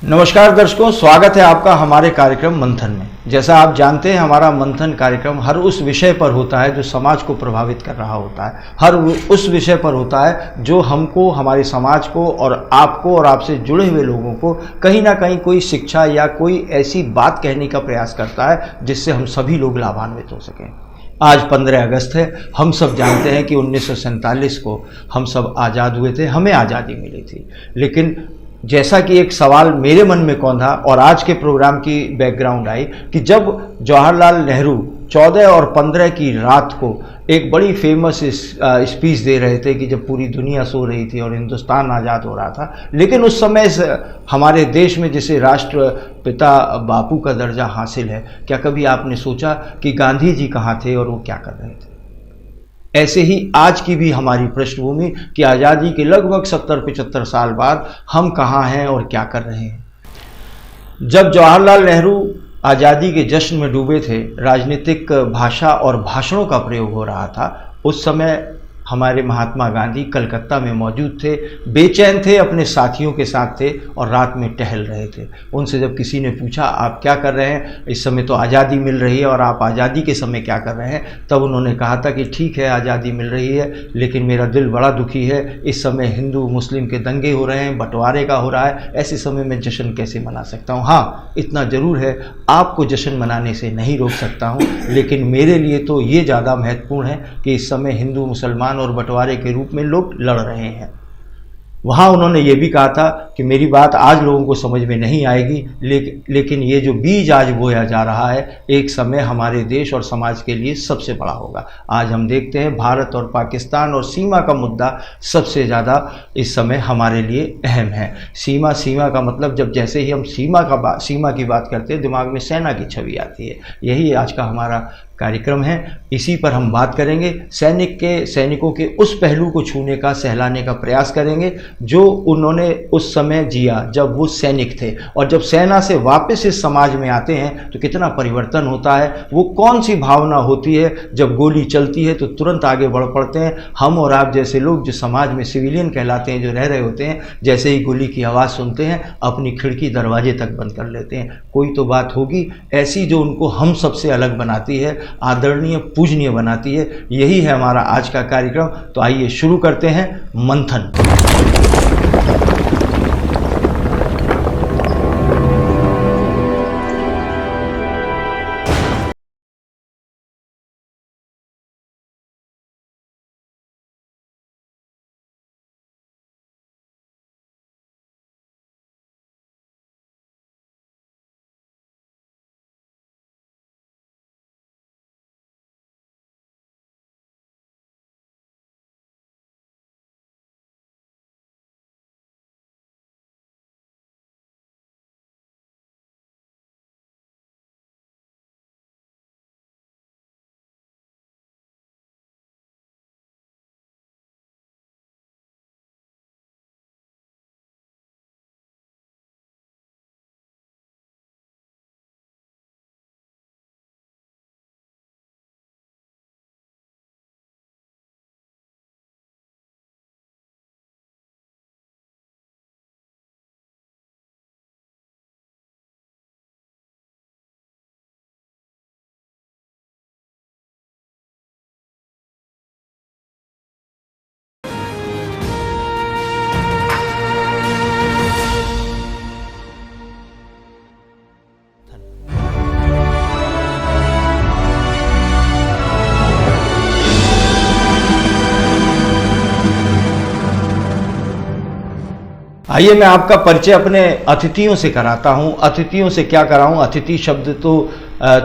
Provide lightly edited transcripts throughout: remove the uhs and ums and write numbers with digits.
नमस्कार दर्शकों, स्वागत है आपका हमारे कार्यक्रम मंथन में। जैसा आप जानते हैं, हमारा मंथन कार्यक्रम हर उस विषय पर होता है जो समाज को प्रभावित कर रहा होता है। हर उस विषय पर होता है जो हमको, हमारे समाज को और आपको और आपसे जुड़े हुए लोगों को कहीं ना कहीं कोई शिक्षा या कोई ऐसी बात कहने का प्रयास करता है जिससे हम सभी लोग लाभान्वित हो सकें। आज 15 अगस्त है। हम सब जानते हैं कि 1947 को हम सब आज़ाद हुए थे, हमें आज़ादी मिली थी। लेकिन जैसा कि एक सवाल मेरे मन में कौंधा और आज के प्रोग्राम की बैकग्राउंड आई कि जब जवाहरलाल नेहरू 14 और 15 की रात को एक बड़ी फेमस स्पीच दे रहे थे कि जब पूरी दुनिया सो रही थी और हिंदुस्तान आज़ाद हो रहा था, लेकिन उस समय हमारे देश में जिसे राष्ट्रपिता बापू का दर्जा हासिल है, क्या कभी आपने सोचा कि गांधी जी कहाँ थे और वो क्या कर रहे थे? ऐसे ही आज की भी हमारी पृष्ठभूमि कि आज़ादी के लगभग 70-75 साल बाद हम कहाँ हैं और क्या कर रहे हैं। जब जवाहरलाल नेहरू आज़ादी के जश्न में डूबे थे, राजनीतिक भाषा और भाषणों का प्रयोग हो रहा था, उस समय हमारे महात्मा गांधी कलकत्ता में मौजूद थे, बेचैन थे, अपने साथियों के साथ थे और रात में टहल रहे थे। उनसे जब किसी ने पूछा आप क्या कर रहे हैं, इस समय तो आज़ादी मिल रही है और आप आज़ादी के समय क्या कर रहे हैं, तब उन्होंने कहा था कि ठीक है, आज़ादी मिल रही है, लेकिन मेरा दिल बड़ा दुखी है। इस समय हिंदू मुस्लिम के दंगे हो रहे हैं, बंटवारे का हो रहा है, ऐसे समय में जश्न कैसे मना सकता हूँ। हाँ, इतना ज़रूर है, आपको जश्न मनाने से नहीं रोक सकता हूँ, लेकिन मेरे लिए तो ये ज़्यादा महत्वपूर्ण है कि इस समय हिंदू मुसलमान और बंटवारे के रूप में लोग लड़ रहे हैं। वहाँ उन्होंने ये भी कहा था कि मेरी बात आज लोगों को समझ में नहीं आएगी, लेकिन ये जो बीज आज बोया जा रहा है, एक समय हमारे देश और समाज के लिए सबसे बड़ा होगा। आज हम देखते हैं भारत और पाकिस्तान और सीमा का मुद्दा सबसे ज़्यादा इस समय हमारे लिए अहम है। सीमा का मतलब, जब जैसे ही हम सीमा की बात करते हैं, दिमाग में सेना की छवि आती है। यही आज का हमारा कार्यक्रम है, इसी पर हम बात करेंगे। सैनिकों के उस पहलू को छूने का, सहलाने का प्रयास करेंगे जो उन्होंने उस समय जिया जब वो सैनिक थे, और जब सेना से वापस इस समाज में आते हैं तो कितना परिवर्तन होता है। वो कौन सी भावना होती है जब गोली चलती है तो तुरंत आगे बढ़ पड़ते हैं। हम और आप जैसे लोग जो समाज में सिविलियन कहलाते हैं, जो रह रहे होते हैं, जैसे ही गोली की आवाज़ सुनते हैं अपनी खिड़की दरवाजे तक बंद कर लेते हैं। कोई तो बात होगी ऐसी जो उनको हम सबसे अलग बनाती है, आदरणीय, पूजनीय बनाती है। यही है हमारा आज का कार्यक्रम। तो आइए शुरू करते हैं मंथन। आइए मैं आपका परिचय अपने अतिथियों से कराता हूँ। अतिथियों से क्या कराऊँ, अतिथि शब्द तो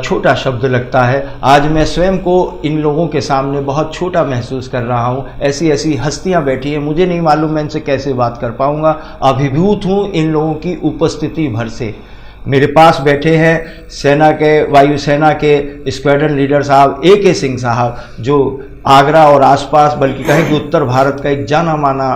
छोटा शब्द लगता है। आज मैं स्वयं को इन लोगों के सामने बहुत छोटा महसूस कर रहा हूँ। ऐसी ऐसी हस्तियाँ बैठी हैं, मुझे नहीं मालूम मैं इनसे कैसे बात कर पाऊँगा। अभिभूत हूँ इन लोगों की उपस्थिति भर से। मेरे पास बैठे हैं सेना के, वायुसेना के स्क्वाड्रन लीडर साहब AK सिंह साहब, जो आगरा और आसपास, बल्कि कहें कि उत्तर भारत का एक जाना माना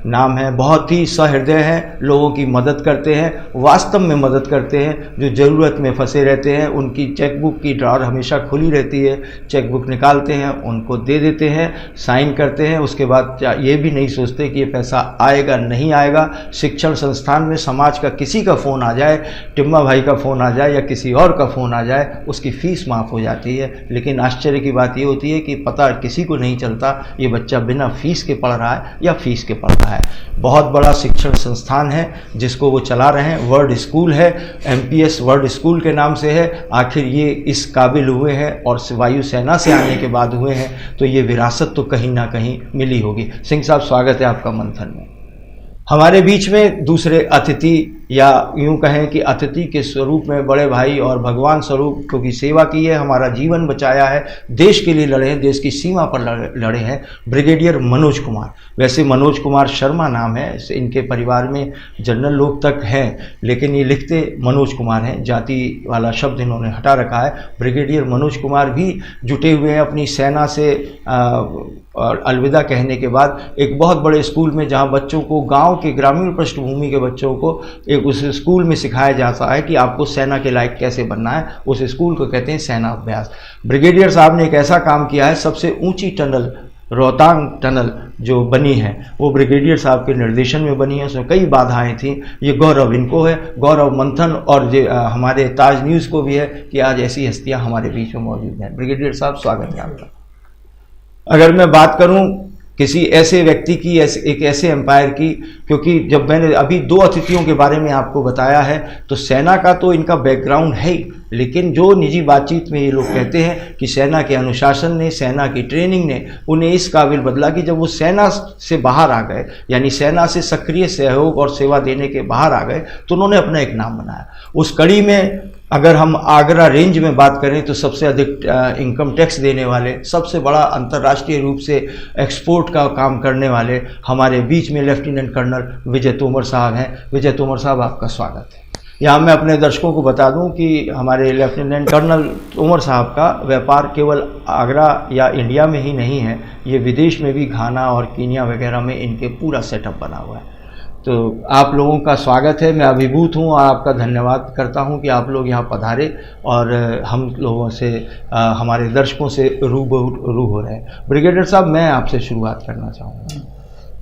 नाम है। बहुत ही सहृदय हैं, लोगों की मदद करते हैं, वास्तव में मदद करते हैं। जो ज़रूरत में फंसे रहते हैं उनकी चेकबुक की ड्रॉअर हमेशा खुली रहती है, चेकबुक निकालते हैं, उनको दे देते हैं, साइन करते हैं। उसके बाद ये भी नहीं सोचते कि ये पैसा आएगा नहीं आएगा। शिक्षण संस्थान में समाज का किसी का फ़ोन आ जाए, टिम्मा भाई का फ़ोन आ जाए या किसी और का फ़ोन आ जाए, उसकी फ़ीस माफ़ हो जाती है। लेकिन आश्चर्य की बात ये होती है कि पता किसी को नहीं चलता ये बच्चा बिना फीस के पढ़ रहा है या फीस के पढ़ रहा है। बहुत बड़ा शिक्षण संस्थान है जिसको वो चला रहे हैं, वर्ड स्कूल है, MPS वर्ड स्कूल के नाम से है। आखिर ये इस काबिल हुए हैं और वायुसेना से आने के बाद हुए हैं, तो ये विरासत तो कहीं ना कहीं मिली होगी। सिंह साहब, स्वागत है आपका मंथन में। हमारे बीच में दूसरे अतिथि, या यूँ कहें कि अतिथि के स्वरूप में बड़े भाई और भगवान स्वरूप, क्योंकि सेवा की है, हमारा जीवन बचाया है, देश के लिए लड़े हैं, देश की सीमा पर लड़े हैं, ब्रिगेडियर मनोज कुमार। वैसे मनोज कुमार शर्मा नाम है, इनके परिवार में जनरल लोग तक हैं, लेकिन ये लिखते मनोज कुमार हैं, जाति वाला शब्द इन्होंने हटा रखा है। ब्रिगेडियर मनोज कुमार भी जुटे हुए हैं अपनी सेना से और अलविदा कहने के बाद एक बहुत बड़े स्कूल में, जहां बच्चों को, गांव के ग्रामीण पृष्ठभूमि के बच्चों को एक उस स्कूल में सिखाया जाता है कि आपको सेना के लायक कैसे बनना है। उस स्कूल को कहते हैं सेना अभ्यास। ब्रिगेडियर साहब ने एक ऐसा काम किया है, सबसे ऊंची टनल, रोहतांग टनल जो बनी है वो ब्रिगेडियर साहब के निर्देशन में बनी है। उसमें कई बाधाएं थीं। ये गौरव इनको है, गौरव मंथन और हमारे ताज न्यूज़ को भी है कि आज ऐसी हस्तियां हमारे बीच में मौजूद हैं। ब्रिगेडियर साहब, स्वागत है आपका। अगर मैं बात करूं किसी ऐसे व्यक्ति की, एक ऐसे एम्पायर की, क्योंकि जब मैंने अभी 2 अतिथियों के बारे में आपको बताया है, तो सेना का तो इनका बैकग्राउंड है ही, लेकिन जो निजी बातचीत में ये लोग कहते हैं कि सेना के अनुशासन ने, सेना की ट्रेनिंग ने उन्हें इस काबिल बदला कि जब वो सेना से बाहर आ गए, यानी सेना से सक्रिय सहयोग और सेवा देने के बाहर आ गए, तो उन्होंने अपना एक नाम बनाया। उस कड़ी में अगर हम आगरा रेंज में बात करें तो सबसे अधिक इनकम टैक्स देने वाले, सबसे बड़ा अंतर्राष्ट्रीय रूप से एक्सपोर्ट का काम करने वाले हमारे बीच में लेफ्टिनेंट कर्नल विजय तोमर साहब हैं। विजय तोमर साहब, आपका स्वागत है। यहाँ मैं अपने दर्शकों को बता दूं कि हमारे लेफ्टिनेंट कर्नल तोमर साहब का व्यापार केवल आगरा या इंडिया में ही नहीं है, ये विदेश में भी, घाना और कीनिया वगैरह में इनके पूरा सेटअप बना हुआ है। तो आप लोगों का स्वागत है, मैं अभिभूत हूँ और आपका धन्यवाद करता हूँ कि आप लोग यहाँ पधारे और हम लोगों से, हमारे दर्शकों से रूबरू हो रहे हैं। ब्रिगेडियर साहब, मैं आपसे शुरुआत करना चाहूँगा।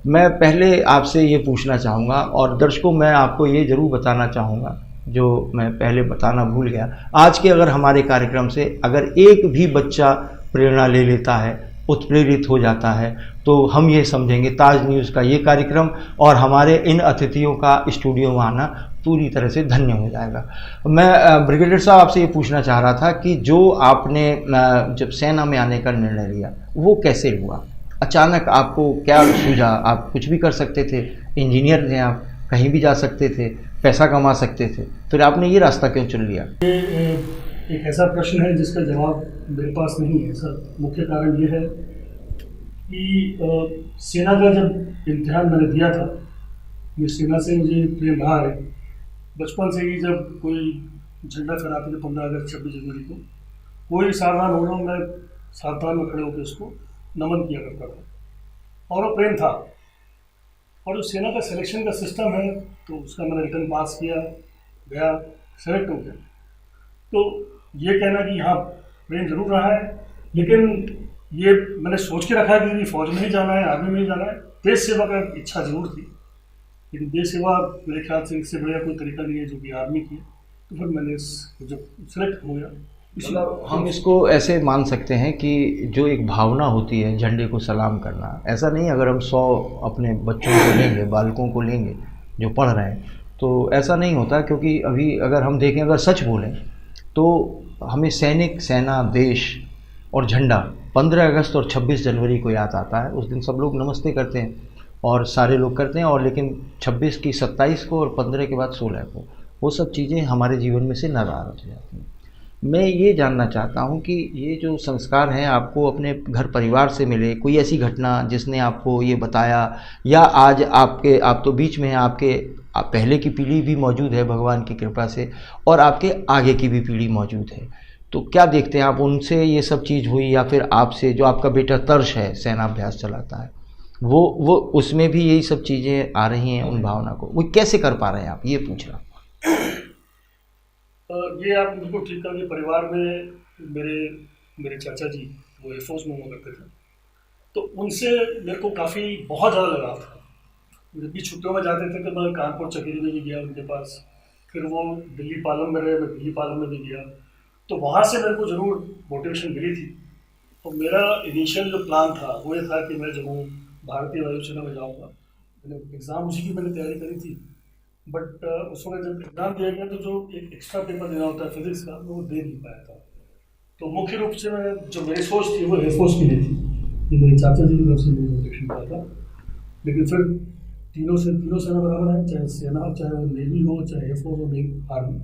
मैं पहले आपसे ये पूछना चाहूँगा, और दर्शकों मैं आपको ये ज़रूर बताना चाहूँगा जो मैं पहले बताना भूल गया। आज के अगर हमारे कार्यक्रम से अगर एक भी बच्चा प्रेरणा ले लेता है, उत्प्रेरित हो जाता है, तो हम ये समझेंगे ताज न्यूज़ का ये कार्यक्रम और हमारे इन अतिथियों का स्टूडियो में आना पूरी तरह से धन्य हो जाएगा। मैं ब्रिगेडियर साहब आपसे ये पूछना चाह रहा था कि जो आपने जब सेना में आने का निर्णय लिया वो कैसे हुआ? अचानक आपको क्या सूझा? आप कुछ भी कर सकते थे, इंजीनियर थे आप, कहीं भी जा सकते थे, पैसा कमा सकते थे, फिर आपने ये रास्ता क्यों चुन लिया? एक ऐसा प्रश्न है जिसका जवाब मेरे पास नहीं है सर। मुख्य कारण ये है कि सेना का जब इम्तिहान मैंने दिया था, ये सेना से मुझे प्रेम रहा है बचपन से ही। जब कोई झंडा फहराते थे 15 अगस्त 26 जनवरी को, कोई सावधान हो रहा, मैं सावधान में खड़े होकर उसको नमन किया करता था और वो प्रेम था। और जो सेना का सिलेक्शन का सिस्टम है तो उसका मैंने रिटर्न पास किया, गया, सेलेक्ट हो गया। तो ये कहना कि हाँ प्रेम जरूर रहा है, लेकिन ये मैंने सोच के रखा है कि फौज में ही जाना है, आर्मी में ही जाना है। देश सेवा का इच्छा जरूर थी, लेकिन देश सेवा मेरे ख्याल से इससे बढ़िया कोई तरीका नहीं है जो कि आर्मी की है। तो फिर मैंने जब सिलेक्ट हो गया, मतलब हम इसको ऐसे मान सकते हैं कि जो एक भावना होती है झंडे को सलाम करना, ऐसा नहीं अगर हम 100 अपने बच्चों को लेंगे, बालकों को लेंगे जो पढ़ रहे हैं, तो ऐसा नहीं होता। क्योंकि अभी अगर हम देखें, अगर सच बोलें तो हमें सैनिक, सेना, देश और झंडा 15 अगस्त और 26 जनवरी को याद आता है। उस दिन सब लोग नमस्ते करते हैं और सारे लोग करते हैं, और लेकिन 26 की 27 को और 15 के बाद 16 को वो सब चीज़ें हमारे जीवन में से नाराज हो जाती हैं। मैं ये जानना चाहता हूँ कि ये जो संस्कार हैं आपको अपने घर परिवार से मिले, कोई ऐसी घटना जिसने आपको ये बताया, या आज आप तो बीच में हैं, आपके पहले की पीढ़ी भी मौजूद है भगवान की कृपा से, और आपके आगे की भी पीढ़ी मौजूद है, तो क्या देखते हैं आप, उनसे ये सब चीज़ हुई या फिर आपसे, जो आपका बेटा तर्श है सेनाभ्यास चलाता है, वो उसमें भी यही सब चीज़ें आ रही हैं उन भावना को, वो कैसे कर पा रहे हैं आप, ये पूछ रहा हूँ। ये आप बिल्कुल ठीक कहा कि परिवार में मेरे मेरे चाचा जी वो एयरफोर्स में हुआ करते थे, तो उनसे मेरे को काफ़ी बहुत ज़्यादा लगाव था। जब भी छुट्टियों में जाते थे तो मैं कानपुर चकेरी में भी गया उनके पास, फिर वो दिल्ली पालम में रहे, मैं दिल्ली पालम में भी गया, तो वहाँ से मेरे को ज़रूर मोटिवेशन मिली थी। तो मेरा इनिशियल जो प्लान था वो ये था कि मैं जब हूँ भारतीय वायुसेना में जाऊँगा। मैंने एग्ज़ाम उसी की मैंने तैयारी करी थी, बट उस वक्त जब एग्ज़ाम दिया गया तो जो एक एक्स्ट्रा पेपर देना होता है फिजिक्स का, मैं वो दे नहीं पाया था। तो मुख्य रूप से मैं जो मेरी सोच थी वो एयरफोर्स की नहीं थी, ये मेरे चाचा जी की तरफ से मेरी मोटिवेशन पाया था। लेकिन फिर तीनों सेना बराबर है, चाहे सेना, चाहे वो नेवी हो, चाहे एयरफोर्स हो, आर्मी,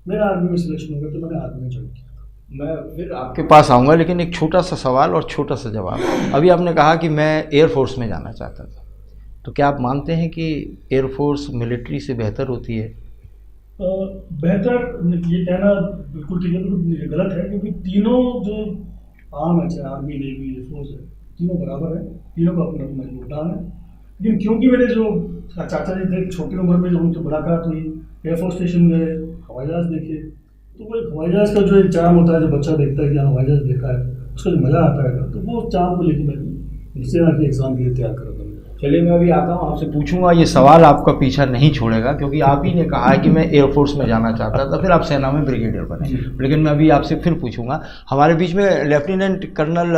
मेरा आर्मी में सिलेक्शन हो गया तो मैंने आर्मी में ज्वाइन किया। मैं फिर आपके पास आऊँगा, लेकिन एक छोटा सा सवाल और छोटा सा जवाब। अभी आपने कहा कि मैं एयरफोर्स में जाना चाहता था, तो क्या आप मानते हैं कि एयरफोर्स मिलिट्री से बेहतर होती है? बेहतर ये कहना बिल्कुल ठीक है, बिल्कुल गलत है, क्योंकि तीनों जो आर्म है, चाहे आर्मी, नेवी, एयरफोर्स है, तीनों बराबर है, तीनों का अपना अपना योगदान है। लेकिन क्योंकि मेरे जो चाचा जी थे, छोटी उम्र में जब उनकी मुलाकात हुई, एयरफोर्स स्टेशन गए, हवाई जहाज़ देखे, तो वो एक हवाई जहाज़ का जो एक चार्म होता है, जो बच्चा देखता है कि हाँ हवाई जहाज़ देखा है, उसका जो मज़ा आता है, तो वो चार्म को लेकर मैं सेना के एग्ज़ाम के लिए तैयार कर रहा था। चलिए, मैं अभी आता हूँ, आपसे पूछूंगा, ये सवाल आपका पीछा नहीं छोड़ेगा, क्योंकि आप ही ने कहा है कि मैं एयरफोर्स में जाना चाहता था, फिर आप सेना में ब्रिगेडियर बने। लेकिन मैं अभी आपसे फिर पूछूंगा। हमारे बीच में लेफ्टिनेंट कर्नल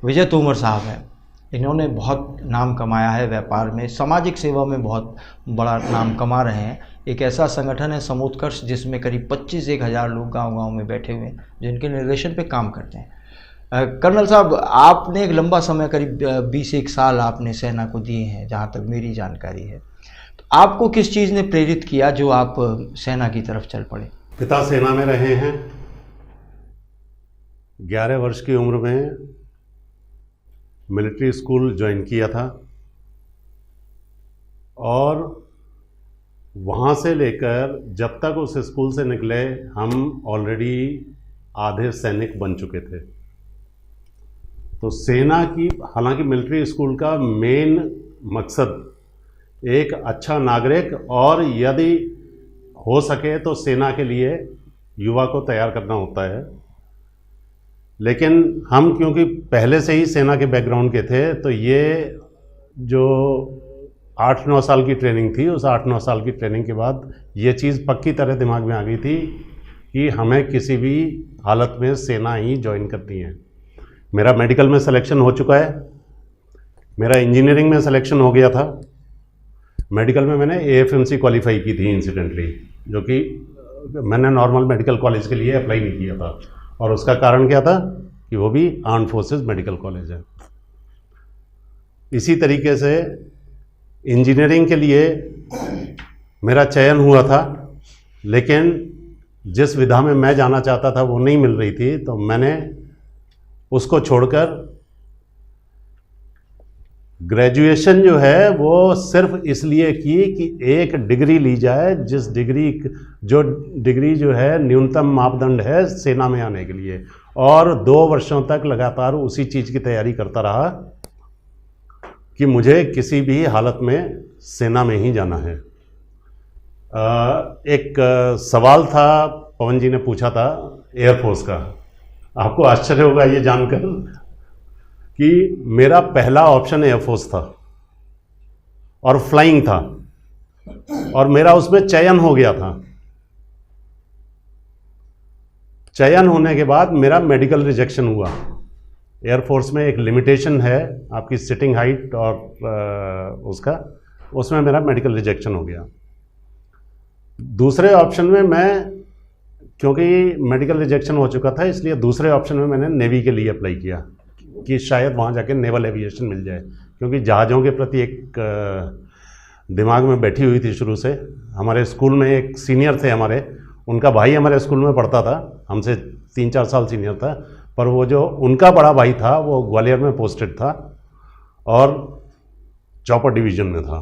विजय तोमर साहब हैं। इन्होंने बहुत नाम कमाया है व्यापार में, सामाजिक सेवा में बहुत बड़ा नाम कमा रहे हैं। एक ऐसा संगठन है समोत्कर्ष, जिसमें करीब 25-1,000 लोग गांव-गांव में बैठे हुए हैं, जिनके निर्देशन पे काम करते हैं। कर्नल साहब, आपने एक लंबा समय, करीब 20-1 साल आपने सेना को दिए हैं, जहाँ तक मेरी जानकारी है। तो आपको किस चीज़ ने प्रेरित किया जो आप सेना की तरफ चल पड़े? पिता सेना में रहे हैं। 11 वर्ष की उम्र में मिलिट्री स्कूल ज्वाइन किया था, और वहाँ से लेकर जब तक उस स्कूल से निकले हम ऑलरेडी आधे सैनिक बन चुके थे। तो सेना की, हालांकि मिलिट्री स्कूल का मेन मकसद एक अच्छा नागरिक, और यदि हो सके तो सेना के लिए युवा को तैयार करना होता है। लेकिन हम क्योंकि पहले से ही सेना के बैकग्राउंड के थे, तो ये जो 8-9 साल की ट्रेनिंग थी, उस 8-9 साल की ट्रेनिंग के बाद ये चीज़ पक्की तरह दिमाग में आ गई थी कि हमें किसी भी हालत में सेना ही ज्वाइन करनी है। मेरा मेडिकल में सिलेक्शन हो चुका है, मेरा इंजीनियरिंग में सिलेक्शन हो गया था। मेडिकल में मैंने AFMC क्वालिफाई की थी इंसिडेंटली, जो कि मैंने नॉर्मल मेडिकल कॉलेज के लिए अप्लाई नहीं किया था, और उसका कारण क्या था कि वो भी आर्म्ड फोर्सेस मेडिकल कॉलेज है। इसी तरीके से इंजीनियरिंग के लिए मेरा चयन हुआ था, लेकिन जिस विधा में मैं जाना चाहता था वो नहीं मिल रही थी, तो मैंने उसको छोड़कर ग्रेजुएशन जो है वो सिर्फ इसलिए की कि एक डिग्री ली जाए, जिस डिग्री जो है न्यूनतम मापदंड है सेना में आने के लिए, और 2 वर्षों तक लगातार उसी चीज़ की तैयारी करता रहा कि मुझे किसी भी हालत में सेना में ही जाना है। एक सवाल था, पवन जी ने पूछा था एयरफोर्स का। आपको आश्चर्य होगा ये जानकर कि मेरा पहला ऑप्शन एयरफोर्स था और फ्लाइंग था, और मेरा उसमें चयन हो गया था। चयन होने के बाद मेरा मेडिकल रिजेक्शन हुआ। एयरफोर्स में एक लिमिटेशन है आपकी सिटिंग हाइट और उसमें मेरा मेडिकल रिजेक्शन हो गया। दूसरे ऑप्शन में मैं, क्योंकि मेडिकल रिजेक्शन हो चुका था, इसलिए दूसरे ऑप्शन में मैंने नेवी के लिए अप्लाई किया कि शायद वहाँ जाके नेवल एविएशन मिल जाए, क्योंकि जहाज़ों के प्रति एक दिमाग में बैठी हुई थी शुरू से। हमारे स्कूल में एक सीनियर थे हमारे, उनका भाई हमारे स्कूल में पढ़ता था, हमसे 3-4 साल सीनियर था, पर वो जो उनका बड़ा भाई था वो ग्वालियर में पोस्टेड था और चॉपर डिवीज़न में था।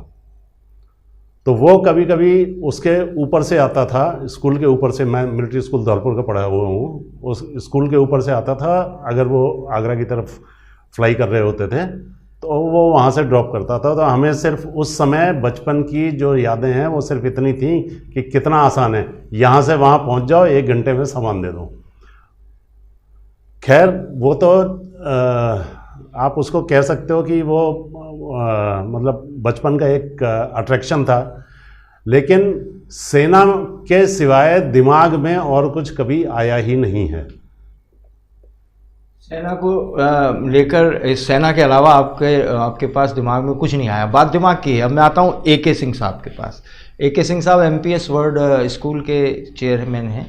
तो वो कभी कभी उसके ऊपर से आता था, स्कूल के ऊपर से। मैं मिलिट्री स्कूल धौलपुर का पढ़ा हुआ हूँ, उस स्कूल के ऊपर से आता था। अगर वो आगरा की तरफ फ्लाई कर रहे होते थे तो वो वहाँ से ड्रॉप करता था। तो हमें सिर्फ उस समय बचपन की जो यादें हैं वो सिर्फ इतनी थी कि कितना आसान है, यहाँ से वहाँ पहुँच जाओ, 1 घंटे में सामान दे दो। खैर वो तो आप उसको कह सकते हो कि वो मतलब बचपन का एक अट्रैक्शन था, लेकिन सेना के सिवाय दिमाग में और कुछ कभी आया ही नहीं है। सेना को लेकर, इस सेना के अलावा आपके पास दिमाग में कुछ नहीं आया। बात दिमाग की है। अब मैं आता हूँ AK सिंह साहब के पास। AK सिंह साहब MPS वर्ल्ड स्कूल के चेयरमैन हैं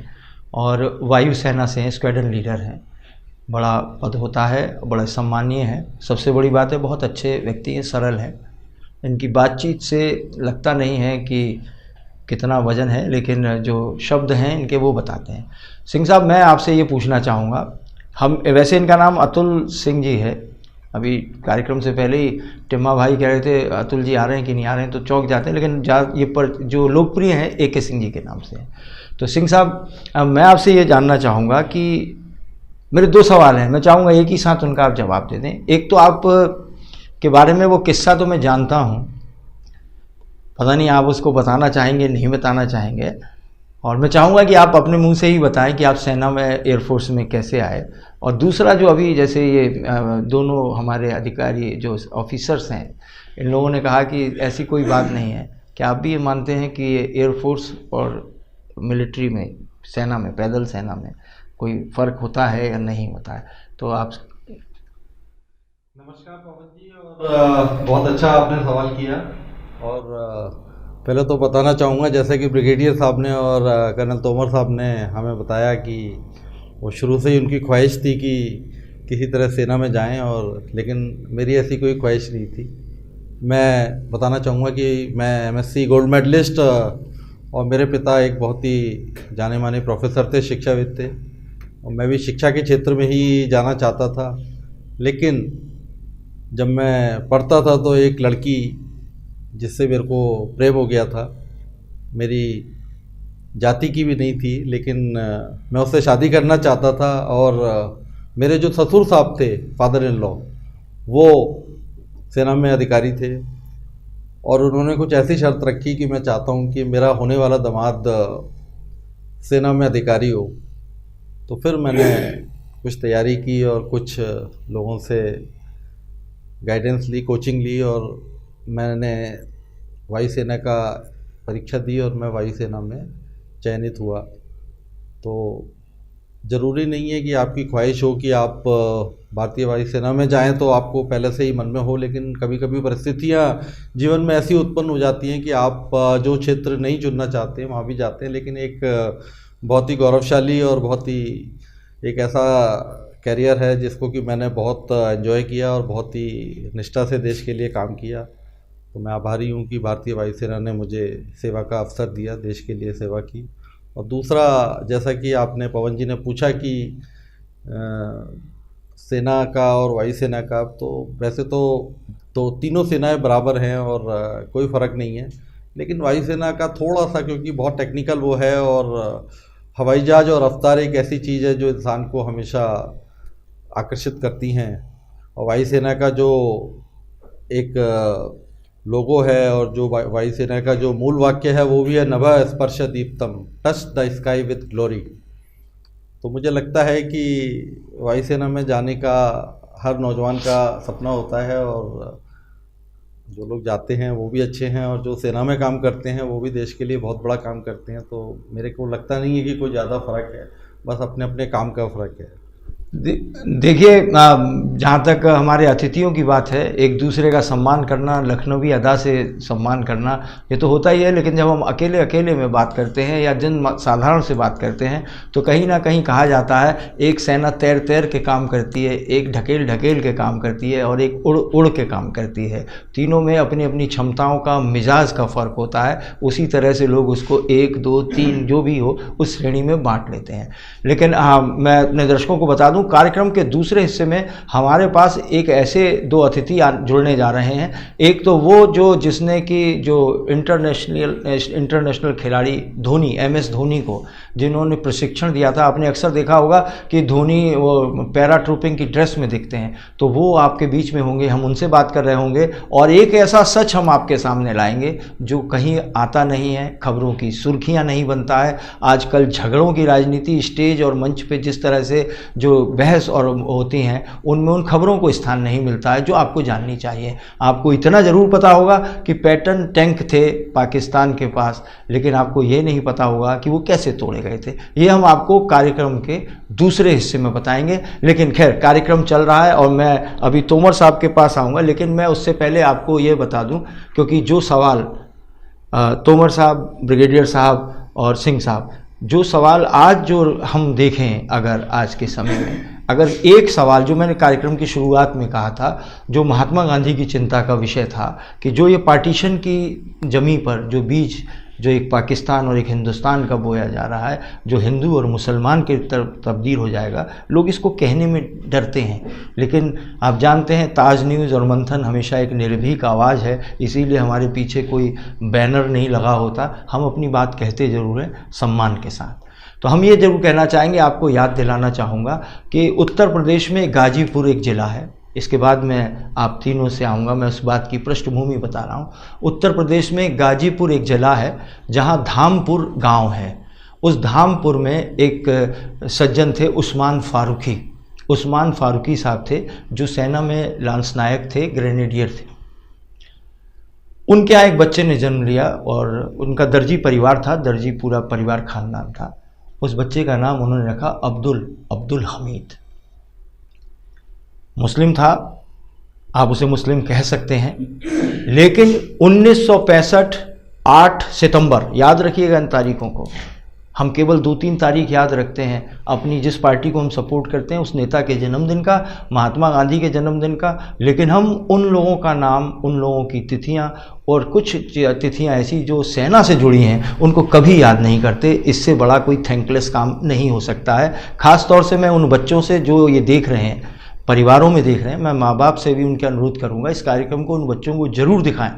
और वायुसेना से हैं, स्क्वाड्रन लीडर हैं। बड़ा पद होता है, बड़ा सम्मानीय है। सबसे बड़ी बात है, बहुत अच्छे व्यक्ति हैं, सरल हैं। इनकी बातचीत से लगता नहीं है कि कितना वजन है, लेकिन जो शब्द हैं इनके वो बताते हैं। सिंह साहब, मैं आपसे ये पूछना चाहूँगा, हम वैसे इनका नाम अतुल सिंह जी है। अभी कार्यक्रम से पहले ही टिम्मा भाई कह रहे थे अतुल जी आ रहे हैं कि नहीं आ रहे हैं, तो चौंक जाते हैं, लेकिन ये पर जो लोकप्रिय हैं AK सिंह जी के नाम से है। तो सिंह साहब, मैं आपसे ये जानना चाहूँगा कि मेरे 2 सवाल हैं, मैं चाहूँगा एक ही साथ उनका आप जवाब दे दें। एक तो आप के बारे में वो किस्सा तो मैं जानता हूँ, पता नहीं आप उसको बताना चाहेंगे नहीं बताना चाहेंगे, और मैं चाहूँगा कि आप अपने मुंह से ही बताएं कि आप सेना में, एयरफोर्स में कैसे आए। और दूसरा, जो अभी जैसे ये दोनों हमारे अधिकारी जो ऑफिसर्स हैं, इन लोगों ने कहा कि ऐसी कोई बात नहीं है, क्या आप भी ये मानते हैं कि एयरफोर्स और मिलिट्री में, सेना में, पैदल सेना में कोई फ़र्क होता है या नहीं होता है? तो आप। नमस्कार पवन जी, और बहुत अच्छा आपने सवाल किया। और पहले तो बताना चाहूँगा, जैसे कि ब्रिगेडियर साहब ने और कर्नल तोमर साहब ने हमें बताया कि वो शुरू से ही उनकी ख्वाहिश थी कि किसी तरह सेना में जाएं, और लेकिन मेरी ऐसी कोई ख्वाहिश नहीं थी। मैं बताना चाहूँगा कि मैं MSc गोल्ड मेडलिस्ट, और मेरे पिता एक बहुत ही जाने माने प्रोफेसर थे, शिक्षाविद थे, और मैं भी शिक्षा के क्षेत्र में ही जाना चाहता था। लेकिन जब मैं पढ़ता था तो एक लड़की जिससे मेरे को प्रेम हो गया था, मेरी जाति की भी नहीं थी, लेकिन मैं उससे शादी करना चाहता था। और मेरे जो ससुर साहब थे, फादर इन लॉ, वो सेना में अधिकारी थे, और उन्होंने कुछ ऐसी शर्त रखी कि मैं चाहता हूँ कि मेरा होने वाला दामाद सेना में अधिकारी हो। तो फिर मैंने कुछ तैयारी की और कुछ लोगों से गाइडेंस ली, कोचिंग ली, और मैंने वायुसेना का परीक्षा दी और मैं वायुसेना में चयनित हुआ। तो ज़रूरी नहीं है कि आपकी ख्वाहिश हो कि आप भारतीय वायुसेना में जाएं तो आपको पहले से ही मन में हो, लेकिन कभी कभी परिस्थितियां जीवन में ऐसी उत्पन्न हो जाती हैं कि आप जो क्षेत्र नहीं चुनना चाहते हैं वहाँ भी जाते हैं। लेकिन एक बहुत ही गौरवशाली और बहुत ही एक ऐसा कैरियर है जिसको कि मैंने बहुत एंजॉय किया और बहुत ही निष्ठा से देश के लिए काम किया। तो मैं आभारी हूँ कि भारतीय वायुसेना ने मुझे सेवा का अवसर दिया, देश के लिए सेवा की। और दूसरा, जैसा कि आपने पवन जी ने पूछा कि सेना का और वायुसेना का, तो वैसे तो तीनों सेनाएं बराबर हैं और कोई फ़र्क नहीं है। लेकिन वायुसेना का थोड़ा सा, क्योंकि बहुत टेक्निकल वो है, और हवाई जहाज़ और रफ्तार एक ऐसी चीज़ है जो इंसान को हमेशा आकर्षित करती हैं। और वायुसेना का जो एक लोगो है और जो वायुसेना का जो मूल वाक्य है वो भी है, नभः स्पर्श दीप्तम, touch the sky with glory. तो मुझे लगता है कि वायुसेना में जाने का हर नौजवान का सपना होता है, और जो लोग जाते हैं वो भी अच्छे हैं, और जो सेना में काम करते हैं वो भी देश के लिए बहुत बड़ा काम करते हैं। तो मेरे को लगता नहीं है कि कोई ज़्यादा फ़र्क है, बस अपने अपने काम का फ़र्क है। देखिए, जहाँ तक हमारे अतिथियों की बात है, एक दूसरे का सम्मान करना, लखनवी अदा से सम्मान करना, ये तो होता ही है। लेकिन जब हम अकेले अकेले में बात करते हैं या जन साधारण से बात करते हैं, तो कहीं ना कहीं कहा जाता है एक सेना तैर तैर के काम करती है, एक ढकेल ढकेल के काम करती है, और एक उड़ उड़ के काम करती है। तीनों में अपनी अपनी क्षमताओं का, मिजाज का फ़र्क होता है। उसी तरह से लोग उसको 1, 2, 3 जो भी हो उस श्रेणी में बांट लेते हैं। लेकिन मैं अपने दर्शकों को बता दूं दूं, कार्यक्रम के दूसरे हिस्से में हमारे पास एक ऐसे दो अतिथि जुड़ने जा रहे हैं। एक तो वो जिसने कि जो इंटरनेशनल खिलाड़ी धोनी, MS धोनी को जिन्होंने प्रशिक्षण दिया था। आपने अक्सर देखा होगा कि धोनी वो पैरा ट्रूपिंग की ड्रेस में दिखते हैं, तो वो आपके बीच में होंगे, हम उनसे बात कर रहे होंगे। और एक ऐसा सच हम आपके सामने लाएंगे जो कहीं आता नहीं है, खबरों की सुर्खियां नहीं बनता है। आजकल झगड़ों की राजनीति स्टेज और मंच पे जिस तरह से जो बहस और होती हैं, उनमें उन खबरों को स्थान नहीं मिलता है जो आपको जाननी चाहिए। आपको इतना ज़रूर पता होगा कि पैटर्न टैंक थे पाकिस्तान के पास, लेकिन आपको ये नहीं पता होगा कि वो कैसे तोड़े गए थे। ये हम आपको कार्यक्रम के दूसरे हिस्से में बताएंगे। लेकिन खैर, कार्यक्रम चल रहा है और मैं अभी तोमर साहब के पास आऊँगा, लेकिन मैं उससे पहले आपको ये बता दूँ, क्योंकि जो सवाल तोमर साहब, ब्रिगेडियर साहब और सिंह साहब, जो सवाल आज जो हम देखें, अगर आज के समय में अगर एक सवाल जो मैंने कार्यक्रम की शुरुआत में कहा था, जो महात्मा गांधी की चिंता का विषय था कि जो ये पार्टीशन की जमी पर जो बीज जो एक पाकिस्तान और एक हिंदुस्तान का बोया जा रहा है, जो हिंदू और मुसलमान की तरफ तब्दील हो जाएगा, लोग इसको कहने में डरते हैं। लेकिन आप जानते हैं ताज न्यूज़ और मंथन हमेशा एक निर्भीक आवाज़ है, इसीलिए हमारे पीछे कोई बैनर नहीं लगा होता। हम अपनी बात कहते ज़रूर हैं सम्मान के साथ। तो हम ये ज़रूर कहना चाहेंगे, आपको याद दिलाना चाहूँगा कि उत्तर प्रदेश में गाजीपुर एक ज़िला है। इसके बाद मैं आप तीनों से आऊँगा, मैं उस बात की पृष्ठभूमि बता रहा हूँ। उत्तर प्रदेश में गाजीपुर एक ज़िला है जहाँ धामपुर गांव है। उस धामपुर में एक सज्जन थे उस्मान फारूकी। उस्मान फारूकी साहब थे जो सेना में लांस नायक थे, ग्रेनेडियर थे। उनके यहाँ एक बच्चे ने जन्म लिया और उनका दर्जी परिवार था, दर्जी पूरा परिवार खानदान था। उस बच्चे का नाम उन्होंने रखा अब्दुल हमीद। मुस्लिम था, आप उसे मुस्लिम कह सकते हैं, लेकिन 1965 8 सितंबर, याद रखिएगा इन तारीखों को। हम केवल 2-3 तारीख याद रखते हैं अपनी जिस पार्टी को हम सपोर्ट करते हैं, उस नेता के जन्मदिन का, महात्मा गांधी के जन्मदिन का, लेकिन हम उन लोगों का नाम, उन लोगों की तिथियां और कुछ तिथियां ऐसी जो सेना से जुड़ी हैं, उनको कभी याद नहीं करते। इससे बड़ा कोई थैंकलेस काम नहीं हो सकता है। ख़ास तौर से मैं उन बच्चों से जो ये देख रहे हैं, परिवारों में देख रहे हैं, मैं माँ बाप से भी उनके अनुरोध करूँगा इस कार्यक्रम को उन बच्चों को ज़रूर दिखाएं,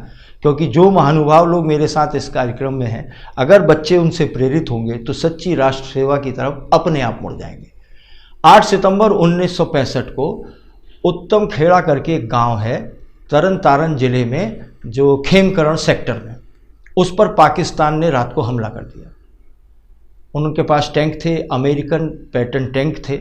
क्योंकि जो महानुभाव लोग मेरे साथ इस कार्यक्रम में हैं, अगर बच्चे उनसे प्रेरित होंगे तो सच्ची राष्ट्र सेवा की तरफ अपने आप मुड़ जाएंगे। 8 सितंबर 1965 को उत्तम खेड़ा करके एक गांव है तरन तारण जिले में, जो खेमकरण सेक्टर में, उस पर पाकिस्तान ने रात को हमला कर दिया। उनके पास टैंक थे, अमेरिकन पैटर्न टैंक थे।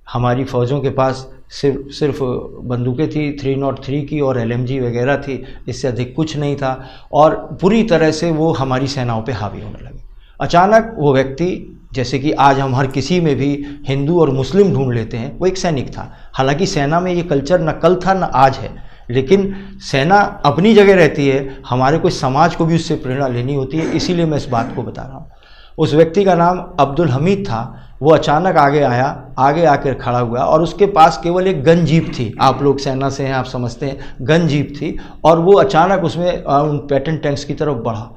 हमारी फ़ौजों के पास सिर्फ बंदूकें थी 303 की और LMG वगैरह थी, इससे अधिक कुछ नहीं था। और पूरी तरह से वो हमारी सेनाओं पे हावी होने लगे। अचानक वो व्यक्ति, जैसे कि आज हम हर किसी में भी हिंदू और मुस्लिम ढूंढ लेते हैं, वो एक सैनिक था। हालांकि सेना में ये कल्चर न कल था न आज है, लेकिन सेना अपनी जगह रहती है, हमारे कोई समाज को भी उससे प्रेरणा लेनी होती है, इसीलिए मैं इस बात को बता रहा हूँ। उस व्यक्ति का नाम अब्दुल हमीद था। वो अचानक आगे आया, आगे आकर खड़ा हुआ और उसके पास केवल एक गन जीप थी। आप लोग सेना से हैं, आप समझते हैं, गन जीप थी। और वो अचानक उसमें उन पैटर्न टैंक्स की तरफ बढ़ा।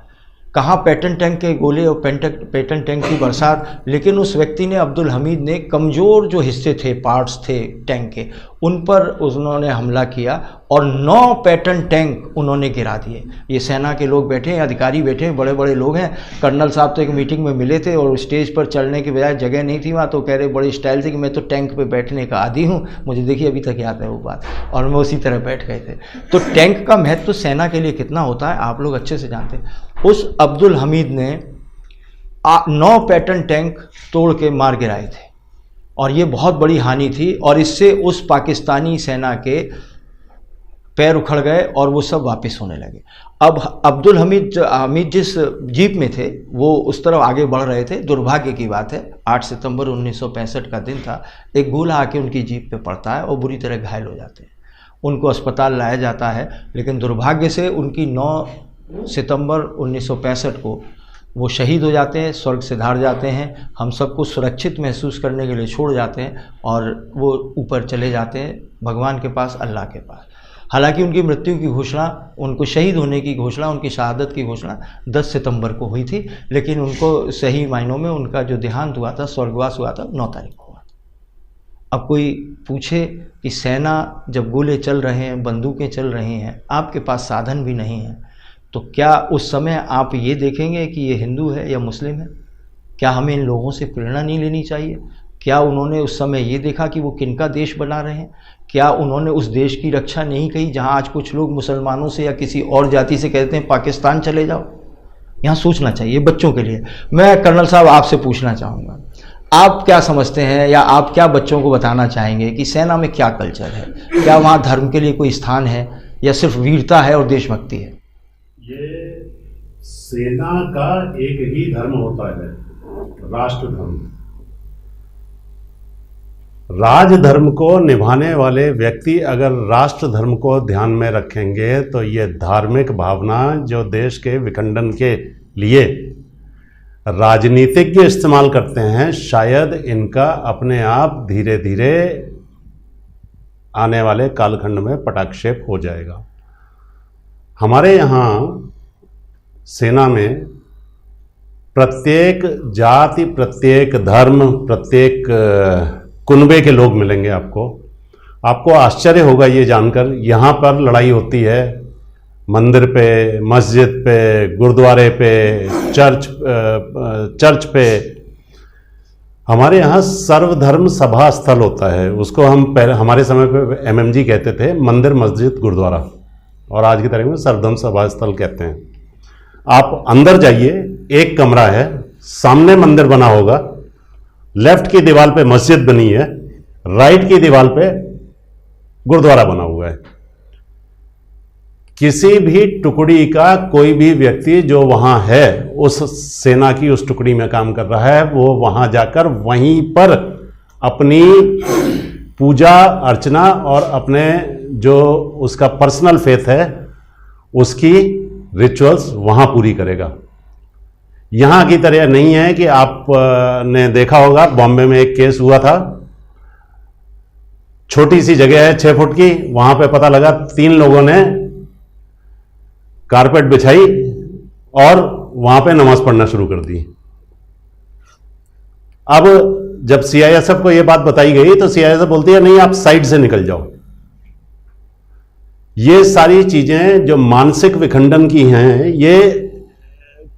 कहाँ पैटर्न टैंक के गोले और पैटर्न टैंक की बरसात, लेकिन उस व्यक्ति ने, अब्दुल हमीद ने, कमज़ोर जो हिस्से थे, पार्ट्स थे टैंक के, उन पर उन्होंने हमला किया और 9 पैटर्न टैंक उन्होंने गिरा दिए। ये सेना के लोग बैठे हैं, अधिकारी बैठे हैं, बड़े बड़े लोग हैं। कर्नल साहब तो एक मीटिंग में मिले थे और स्टेज पर चढ़ने के बजाय जगह नहीं थी वहाँ, तो कह रहे बड़ी स्टाइल थी कि मैं तो टैंक पे बैठने का आदी हूँ, मुझे देखिए अभी तक याद है वो बात, और मैं उसी तरह बैठ गए थे। तो टैंक का महत्व सेना के लिए कितना होता है आप लोग अच्छे से जानते हैं। उस अब्दुल हमीद ने 9 पैटर्न टैंक तोड़ के मार गिराए थे और ये बहुत बड़ी हानि थी। और इससे उस पाकिस्तानी सेना के पैर उखड़ गए और वो सब वापस होने लगे। अब अब्दुल हमीद जिस जीप में थे वो उस तरफ आगे बढ़ रहे थे। दुर्भाग्य की बात है, 8 सितंबर 1965 का दिन था, एक गोला आके उनकी जीप पे पड़ता है और बुरी तरह घायल हो जाते हैं। उनको अस्पताल लाया जाता है, लेकिन दुर्भाग्य से उनकी 9 सितंबर 1965 को वो शहीद हो जाते हैं, स्वर्ग से धार जाते हैं। हम सबको सुरक्षित महसूस करने के लिए छोड़ जाते हैं और वो ऊपर चले जाते हैं भगवान के पास, अल्लाह के पास। हालांकि उनकी मृत्यु की घोषणा, उनको शहीद होने की घोषणा, उनकी शहादत की घोषणा 10 सितंबर को हुई थी, लेकिन उनको सही मायनों में उनका जो देहांत हुआ था, स्वर्गवास हुआ था, 9 तारीख को हुआ था। अब कोई पूछे कि सेना जब गोले चल रहे हैं, बंदूकें चल रही हैं, आपके पास साधन भी नहीं है, तो क्या उस समय आप ये देखेंगे कि ये हिंदू है या मुस्लिम है? क्या हमें इन लोगों से प्रेरणा नहीं लेनी चाहिए? क्या उन्होंने उस समय ये देखा कि वो किनका देश बना रहे हैं? क्या उन्होंने उस देश की रक्षा नहीं की जहां आज कुछ लोग मुसलमानों से या किसी और जाति से कहते हैं पाकिस्तान चले जाओ? यहाँ सोचना चाहिए बच्चों के लिए। मैं कर्नल साहब आपसे पूछना चाहूँगा, आप क्या समझते हैं या आप क्या बच्चों को बताना चाहेंगे कि सेना में क्या कल्चर है? क्या वहाँ धर्म के लिए कोई स्थान है या सिर्फ वीरता है और देशभक्ति है? ये सेना का एक ही धर्म होता है, राष्ट्र धर्म। राजधर्म को निभाने वाले व्यक्ति अगर राष्ट्र धर्म को ध्यान में रखेंगे तो ये धार्मिक भावना जो देश के विखंडन के लिए राजनीतिज्ञ इस्तेमाल करते हैं, शायद इनका अपने आप धीरे धीरे आने वाले कालखंड में पटाक्षेप हो जाएगा। हमारे यहाँ सेना में प्रत्येक जाति, प्रत्येक धर्म, प्रत्येक कुनबे के लोग मिलेंगे आपको आश्चर्य होगा ये जानकर। यहाँ पर लड़ाई होती है मंदिर पे, मस्जिद पे, गुरुद्वारे पे, चर्च पे। हमारे यहाँ सर्वधर्म सभा स्थल होता है, उसको हम पहले हमारे समय पे MMG कहते थे, मंदिर मस्जिद गुरुद्वारा, और आज की तारीख में सर्वधर्म सभा स्थल कहते हैं। आप अंदर जाइए, एक कमरा है, सामने मंदिर बना होगा, लेफ्ट की दीवार पे मस्जिद बनी है, राइट की दीवार पे गुरुद्वारा बना हुआ है। किसी भी टुकड़ी का कोई भी व्यक्ति जो वहां है, उस सेना की उस टुकड़ी में काम कर रहा है, वो वहां जाकर वहीं पर अपनी पूजा अर्चना और अपने जो उसका पर्सनल फेथ है उसकी रिचुअल्स वहां पूरी करेगा। यहां की तरह नहीं है कि आपने देखा होगा बॉम्बे में एक केस हुआ था, छोटी सी जगह है 6 फुट की, वहां पे पता लगा 3 लोगों ने कारपेट बिछाई और वहां पे नमाज पढ़ना शुरू कर दी। अब जब CISF को यह बात बताई गई तो CISF बोलती है नहीं, आप साइड से निकल जाओ। ये सारी चीजें जो मानसिक विखंडन की हैं, ये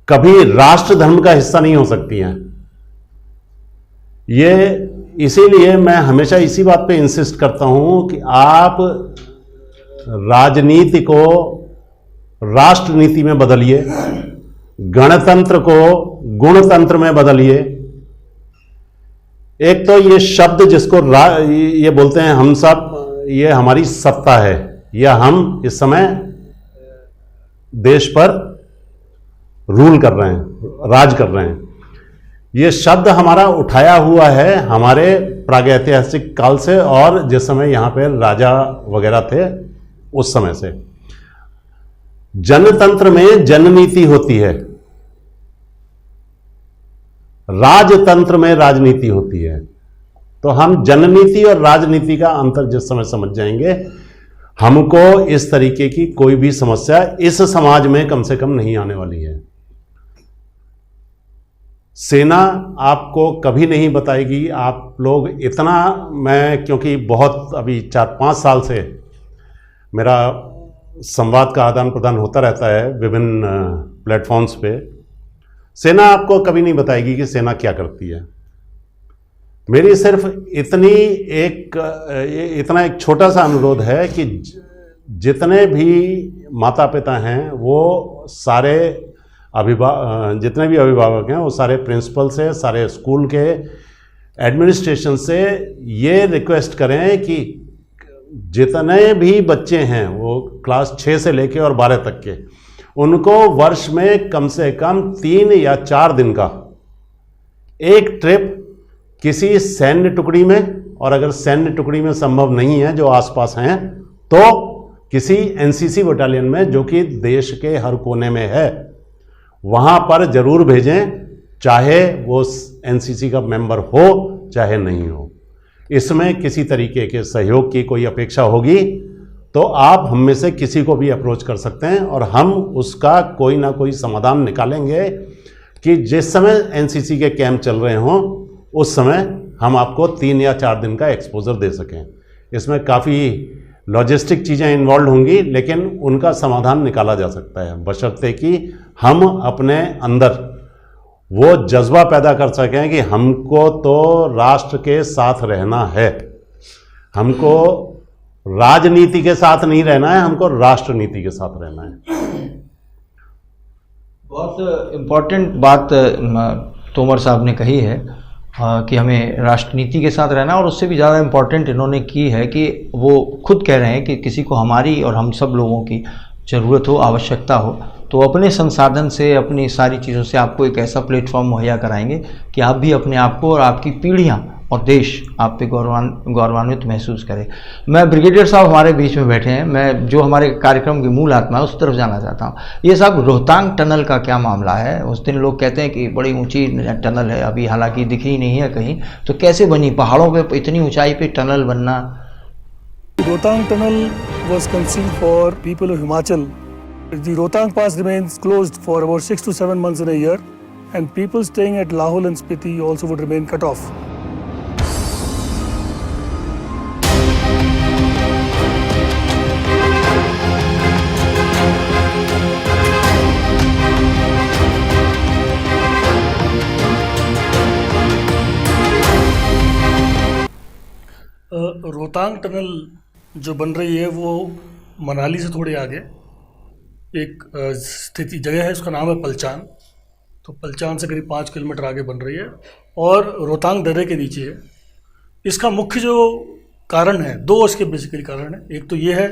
कभी राष्ट्र धर्म का हिस्सा नहीं हो सकती हैं। ये इसीलिए मैं हमेशा इसी बात पे इंसिस्ट करता हूं कि आप राजनीति को राष्ट्र नीति में बदलिए, गणतंत्र को गुणतंत्र में बदलिए। एक तो ये शब्द जिसको ये बोलते हैं हम सब, ये हमारी सत्ता है, या हम इस समय देश पर रूल कर रहे हैं, राज कर रहे हैं। ये शब्द हमारा उठाया हुआ है हमारे प्रागैतिहासिक काल से, और जिस समय यहां पे राजा वगैरह थे उस समय से। जनतंत्र में जननीति होती है, राजतंत्र में राजनीति होती है। तो हम जननीति और राजनीति का अंतर जिस समय समझ जाएंगे, हमको इस तरीके की कोई भी समस्या इस समाज में कम से कम नहीं आने वाली है। सेना आपको कभी नहीं बताएगी, आप लोग इतना, मैं क्योंकि बहुत अभी 4-5 साल से मेरा संवाद का आदान प्रदान होता रहता है विभिन्न प्लेटफॉर्म्स पे, सेना आपको कभी नहीं बताएगी कि सेना क्या करती है। मेरी सिर्फ इतना एक छोटा सा अनुरोध है कि जितने भी माता पिता हैं वो सारे जितने भी अभिभावक हैं वो सारे प्रिंसिपल से, सारे स्कूल के एडमिनिस्ट्रेशन से ये रिक्वेस्ट करें कि जितने भी बच्चे हैं वो क्लास 6 से लेके और 12 तक के, उनको वर्ष में कम से कम 3 या 4 दिन का एक ट्रिप किसी सैन्य टुकड़ी में, और अगर सैन्य टुकड़ी में संभव नहीं है जो आसपास हैं, तो किसी NCC बटालियन में जो कि देश के हर कोने में है, वहां पर जरूर भेजें, चाहे वो NCC का मेंबर हो चाहे नहीं हो। इसमें किसी तरीके के सहयोग की कोई अपेक्षा होगी तो आप हम में से किसी को भी अप्रोच कर सकते हैं, और हम उसका कोई ना कोई समाधान निकालेंगे कि जिस समय NCC के कैंप चल रहे हों उस समय हम आपको 3 या 4 दिन का एक्सपोजर दे सकें। इसमें काफ़ी लॉजिस्टिक चीज़ें इन्वॉल्व होंगी, लेकिन उनका समाधान निकाला जा सकता है, बशर्ते कि हम अपने अंदर वो जज्बा पैदा कर सकें कि हमको तो राष्ट्र के साथ रहना है, हमको राजनीति के साथ नहीं रहना है, हमको राष्ट्रनीति के साथ रहना है। बहुत इम्पोर्टेंट बात तोमर साहब ने कही है कि हमें राष्ट्रनीति के साथ रहना, और उससे भी ज़्यादा इम्पोर्टेंट इन्होंने की है कि वो खुद कह रहे हैं कि किसी को हमारी और हम सब लोगों की ज़रूरत हो, आवश्यकता हो, तो अपने संसाधन से, अपनी सारी चीज़ों से आपको एक ऐसा प्लेटफॉर्म मुहैया कराएंगे कि आप भी अपने आप को और आपकी पीढ़ियाँ और देश आप पे गौरवान्वित महसूस करें। मैं ब्रिगेडियर साहब हमारे बीच में बैठे हैं, मैं जो हमारे कार्यक्रम की मूल आत्मा है उस तरफ जाना चाहता हूँ। ये साहब, रोहतांग टनल का क्या मामला है? उस दिन लोग कहते हैं कि बड़ी ऊंची टनल है, अभी हालांकि दिखी ही नहीं है कहीं, तो कैसे बनी? पहाड़ों पे इतनी ऊंचाई पे टनल बनना? Rohtang tunnel was conceived for people of Himachal. The Rohtang Pass remains closed for about 6 to 7 months in a year, and people staying at Lahul and Spiti also would remain cut off. Rohtang tunnel जो बन रही है वो मनाली से थोड़े आगे एक स्थिति जगह है, उसका नाम है पलचान। तो पलचान से करीब 5 किलोमीटर आगे बन रही है और रोहतांग दर्रे के नीचे है। इसका मुख्य जो कारण है, 2 इसके बेसिकली कारण है। एक तो ये है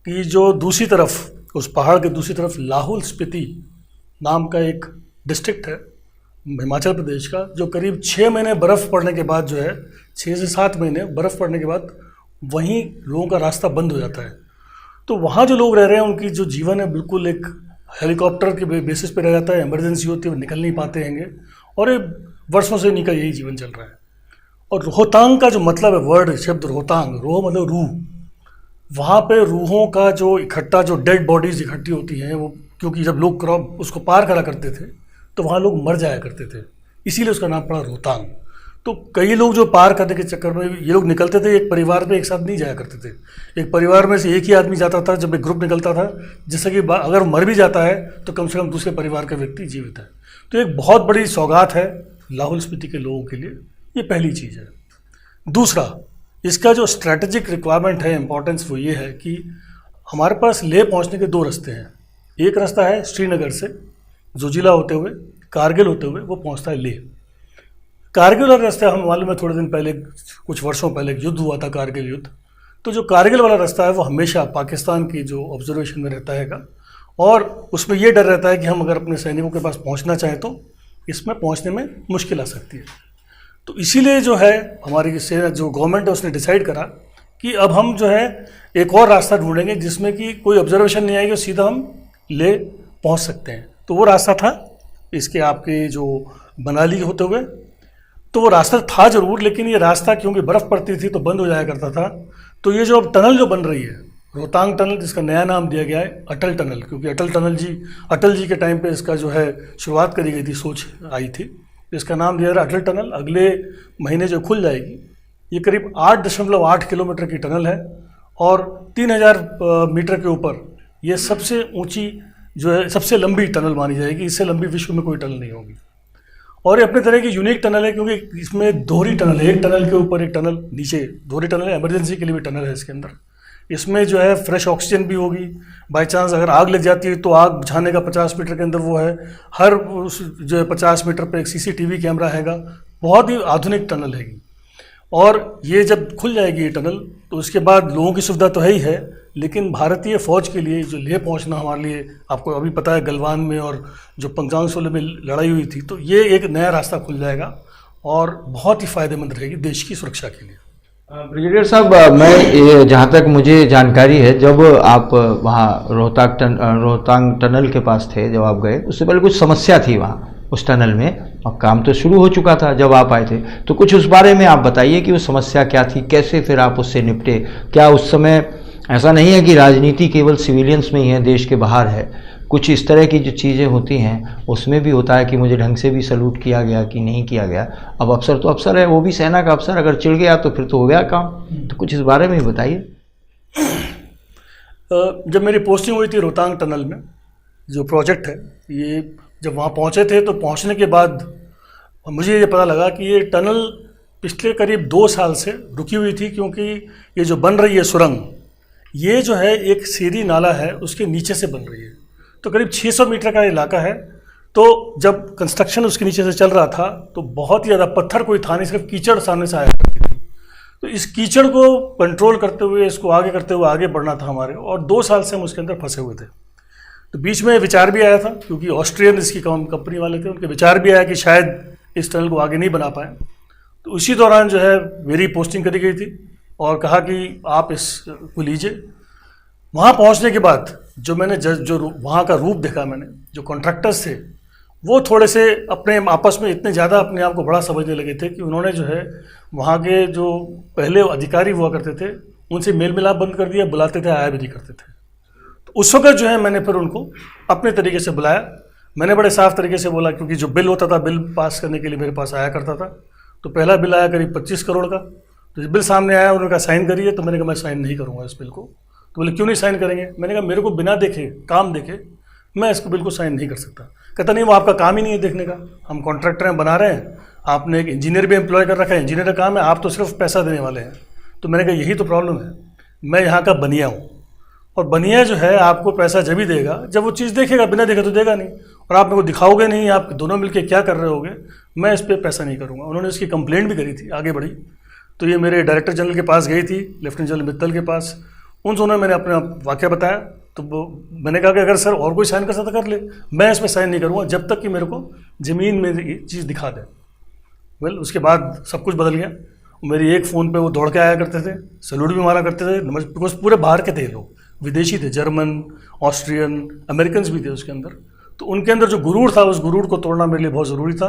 कि जो दूसरी तरफ, उस पहाड़ के दूसरी तरफ लाहौल स्पीति नाम का एक डिस्ट्रिक्ट है हिमाचल प्रदेश का, जो करीब 6 महीने बर्फ़ पड़ने के बाद जो है, 6 से 7 महीने बर्फ़ पड़ने के बाद वहीं लोगों का रास्ता बंद हो जाता है। तो वहाँ जो लोग रह रहे हैं उनकी जो जीवन है बिल्कुल एक हेलीकॉप्टर के बेसिस पे रह जाता है। इमरजेंसी होती है, वो निकल नहीं पाते हैंगे, और ये वर्षों से इनका यही जीवन चल रहा है। और रोहतांग का जो मतलब है, वर्ड शब्द रोहतांग, रोह मतलब रूह, वहाँ पे रूहों का जो इकट्ठा, जो डेड बॉडीज़ इकट्ठी होती हैं, वो क्योंकि जब लोग उसको पार करा करते थे तो वहाँ लोग मर जाया करते थे, इसीलिए उसका नाम पड़ा रोहतांग। तो कई लोग जो पार करने के चक्कर में ये लोग निकलते थे, एक परिवार में एक साथ नहीं जाया करते थे। एक परिवार में से एक ही आदमी जाता था जब एक ग्रुप निकलता था, जिससे कि अगर मर भी जाता है तो कम से कम दूसरे परिवार का व्यक्ति जीवित है। तो एक बहुत बड़ी सौगात है लाहौल स्पीति के लोगों के लिए, ये पहली चीज़ है। दूसरा, इसका जो स्ट्रैटेजिक रिक्वायरमेंट है, इंपॉर्टेंस, वो ये है कि हमारे पास लेह पहुँचने के 2 रास्ते हैं। एक रास्ता है श्रीनगर से जोजिला होते हुए, कारगिल होते हुए, वो पहुंचता है लेह। कारगिल वाला रास्ता, हम मालूम है थोड़े दिन पहले, कुछ वर्षों पहले युद्ध हुआ था, कारगिल युद्ध। तो जो कारगिल वाला रास्ता है वो हमेशा पाकिस्तान की जो ऑब्जर्वेशन में रहता है, और उसमें ये डर रहता है कि हम अगर अपने सैनिकों के पास पहुंचना चाहें तो इसमें पहुंचने में मुश्किल आ सकती है। तो इसीलिए जो है हमारी सेना, जो गवर्नमेंट है, उसने डिसाइड करा कि अब हम जो है एक और रास्ता ढूंढेंगे जिसमें कि कोई ऑब्जर्वेशन नहीं आएगी और सीधा हम लेह पहुँच सकते हैं। तो वो रास्ता था इसके आपके जो मनाली होते हुए, तो वो रास्ता था ज़रूर, लेकिन ये रास्ता क्योंकि बर्फ़ पड़ती थी तो बंद हो जाया करता था। तो ये जो अब टनल जो बन रही है, रोहतांग टनल, जिसका नया नाम दिया गया है अटल टनल, क्योंकि अटल जी के टाइम पे इसका जो है शुरुआत करी गई थी, सोच आई थी, इसका नाम दिया है अटल टनल। अगले महीने जो खुल जाएगी, ये करीब 8.8 किलोमीटर की टनल है और 3000 मीटर के ऊपर ये सबसे ऊँची जो है, सबसे लंबी टनल मानी जाएगी। इससे लंबी विश्व में कोई टनल नहीं होगी। और ये अपने तरह की यूनिक टनल है क्योंकि इसमें दोहरी टनल है, एक टनल के ऊपर एक टनल नीचे, दोहरी टनल है। इमरजेंसी के लिए भी टनल है इसके अंदर। इसमें जो है फ्रेश ऑक्सीजन भी होगी, बाई चांस अगर आग लग जाती है तो आग बुझाने का 50 मीटर के अंदर वो है, हर उस जो है 50 मीटर पर एक CCTV कैमरा हैगा। बहुत ही आधुनिक टनल हैगी। और ये जब खुल जाएगी ये टनल तो उसके बाद लोगों की सुविधा तो है ही है, लेकिन भारतीय फ़ौज के लिए जो लेह पहुंचना हमारे लिए, आपको अभी पता है गलवान में और जो पंजांग सोले में लड़ाई हुई थी, तो ये एक नया रास्ता खुल जाएगा और बहुत ही फ़ायदेमंद रहेगी देश की सुरक्षा के लिए। ब्रिगेडियर साहब, मैं जहाँ तक मुझे जानकारी है, जब आप वहाँ रोहतांग टनल के पास थे, जब आप गए, उससे पहले कुछ समस्या थी वहाँ उस टनल में, और काम तो शुरू हो चुका था जब आप आए थे। तो कुछ उस बारे में आप बताइए कि वो समस्या क्या थी, कैसे फिर आप उससे निपटे। क्या उस समय ऐसा नहीं है कि राजनीति केवल सिविलियंस में ही है, देश के बाहर है, कुछ इस तरह की जो चीज़ें होती हैं उसमें भी होता है कि मुझे ढंग से भी सलूट किया गया कि नहीं किया गया। अब अफसर तो अफसर है, वो भी सेना का अफसर, अगर चिढ़ गया तो फिर तो हो गया काम। तो कुछ इस बारे में ही बताइए। जब मेरी पोस्टिंग हुई थी रोहतांग टनल में, जो प्रोजेक्ट है, ये जब वहाँ पहुँचे थे तो पहुँचने के बाद मुझे ये पता लगा कि ये टनल पिछले करीब 2 साल से रुकी हुई थी, क्योंकि ये जो बन रही है सुरंग, ये जो है एक सीरी नाला है उसके नीचे से बन रही है। तो करीब 600 मीटर का इलाका है। तो जब कंस्ट्रक्शन उसके नीचे से चल रहा था तो बहुत ही ज़्यादा पत्थर कोई था नहीं, सिर्फ कीचड़ सामने से आया करती थी। तो इस कीचड़ को कंट्रोल करते हुए, इसको आगे करते हुए आगे बढ़ना था हमारे, और 2 साल से हम उसके अंदर फंसे हुए थे। तो बीच में विचार भी आया था, क्योंकि ऑस्ट्रियन इसकी कंपनी वाले थे, उनके विचार भी आया कि शायद इस टनल को आगे नहीं बना पाए। तो उसी दौरान जो है मेरी पोस्टिंग करी गई थी और कहा कि आप इसको लीजिए। वहाँ पहुँचने के बाद जो मैंने जो वहाँ का रूप देखा, मैंने जो कॉन्ट्रैक्टर्स थे वो थोड़े से अपने आपस में इतने ज़्यादा अपने आप को बड़ा समझने लगे थे कि उन्होंने जो है वहाँ के जो पहले अधिकारी हुआ करते थे उनसे मेल मिलाप बंद कर दिया, बुलाते थे, आया भी नहीं करते थे। तो उस वक्त जो है मैंने फिर उनको अपने तरीके से बुलाया। मैंने बड़े साफ तरीके से बोला, क्योंकि जो बिल होता था, बिल पास करने के लिए मेरे पास आया करता था। तो पहला बिल आया करीब 25 करोड़ का। तो बिल सामने आया, उन्होंने कहा साइन करिए। तो मैंने कहा मैं साइन नहीं करूँगा इस बिल को। तो बोले क्यों नहीं साइन करेंगे? मैंने कहा मेरे को बिना देखे, काम देखे मैं इसको बिल को साइन नहीं कर सकता। कहता नहीं, वो आपका काम ही नहीं है देखने का, हम कॉन्ट्रैक्टर हैं, बना रहे हैं, आपने एक इंजीनियर भी एम्प्लॉय कर रखा है, इंजीनियर का काम है, आप तो सिर्फ पैसा देने वाले हैं। तो मैंने कहा यही तो प्रॉब्लम है, मैं यहाँ का बनिया हूँ, और बनिया जो है आपको पैसा जब ही देगा जब वो चीज़ देखेगा, बिना देखे तो देगा नहीं, और आप मेरे को दिखाओगे नहीं आप दोनों मिलके क्या कर रहे होगे, मैं इस पर पैसा नहीं करूँगा। उन्होंने इसकी कंप्लेंट भी करी थी, आगे बढ़ी। तो ये मेरे डायरेक्टर जनरल के पास गई थी, लेफ्टिनेंट जनरल मित्तल के पास। उन दोनों मैंने अपना वाक़या बताया। तो मैंने कहा कि अगर सर और कोई साइन कर सकता कर ले, मैं इसमें साइन नहीं करूँगा जब तक कि मेरे को ज़मीन में ये चीज़ दिखा दे। वेल, उसके बाद सब कुछ बदल गया। मेरी एक फ़ोन पे वो दौड़ के आया करते थे, सैल्यूट भी मारा करते थे, बिकॉज पूरे बाहर के थे लोग, विदेशी थे, जर्मन, ऑस्ट्रियन, अमेरिकन भी थे उसके अंदर। तो उनके अंदर जो गुरूर था, उस गुरूर को तोड़ना मेरे लिए बहुत ज़रूरी था,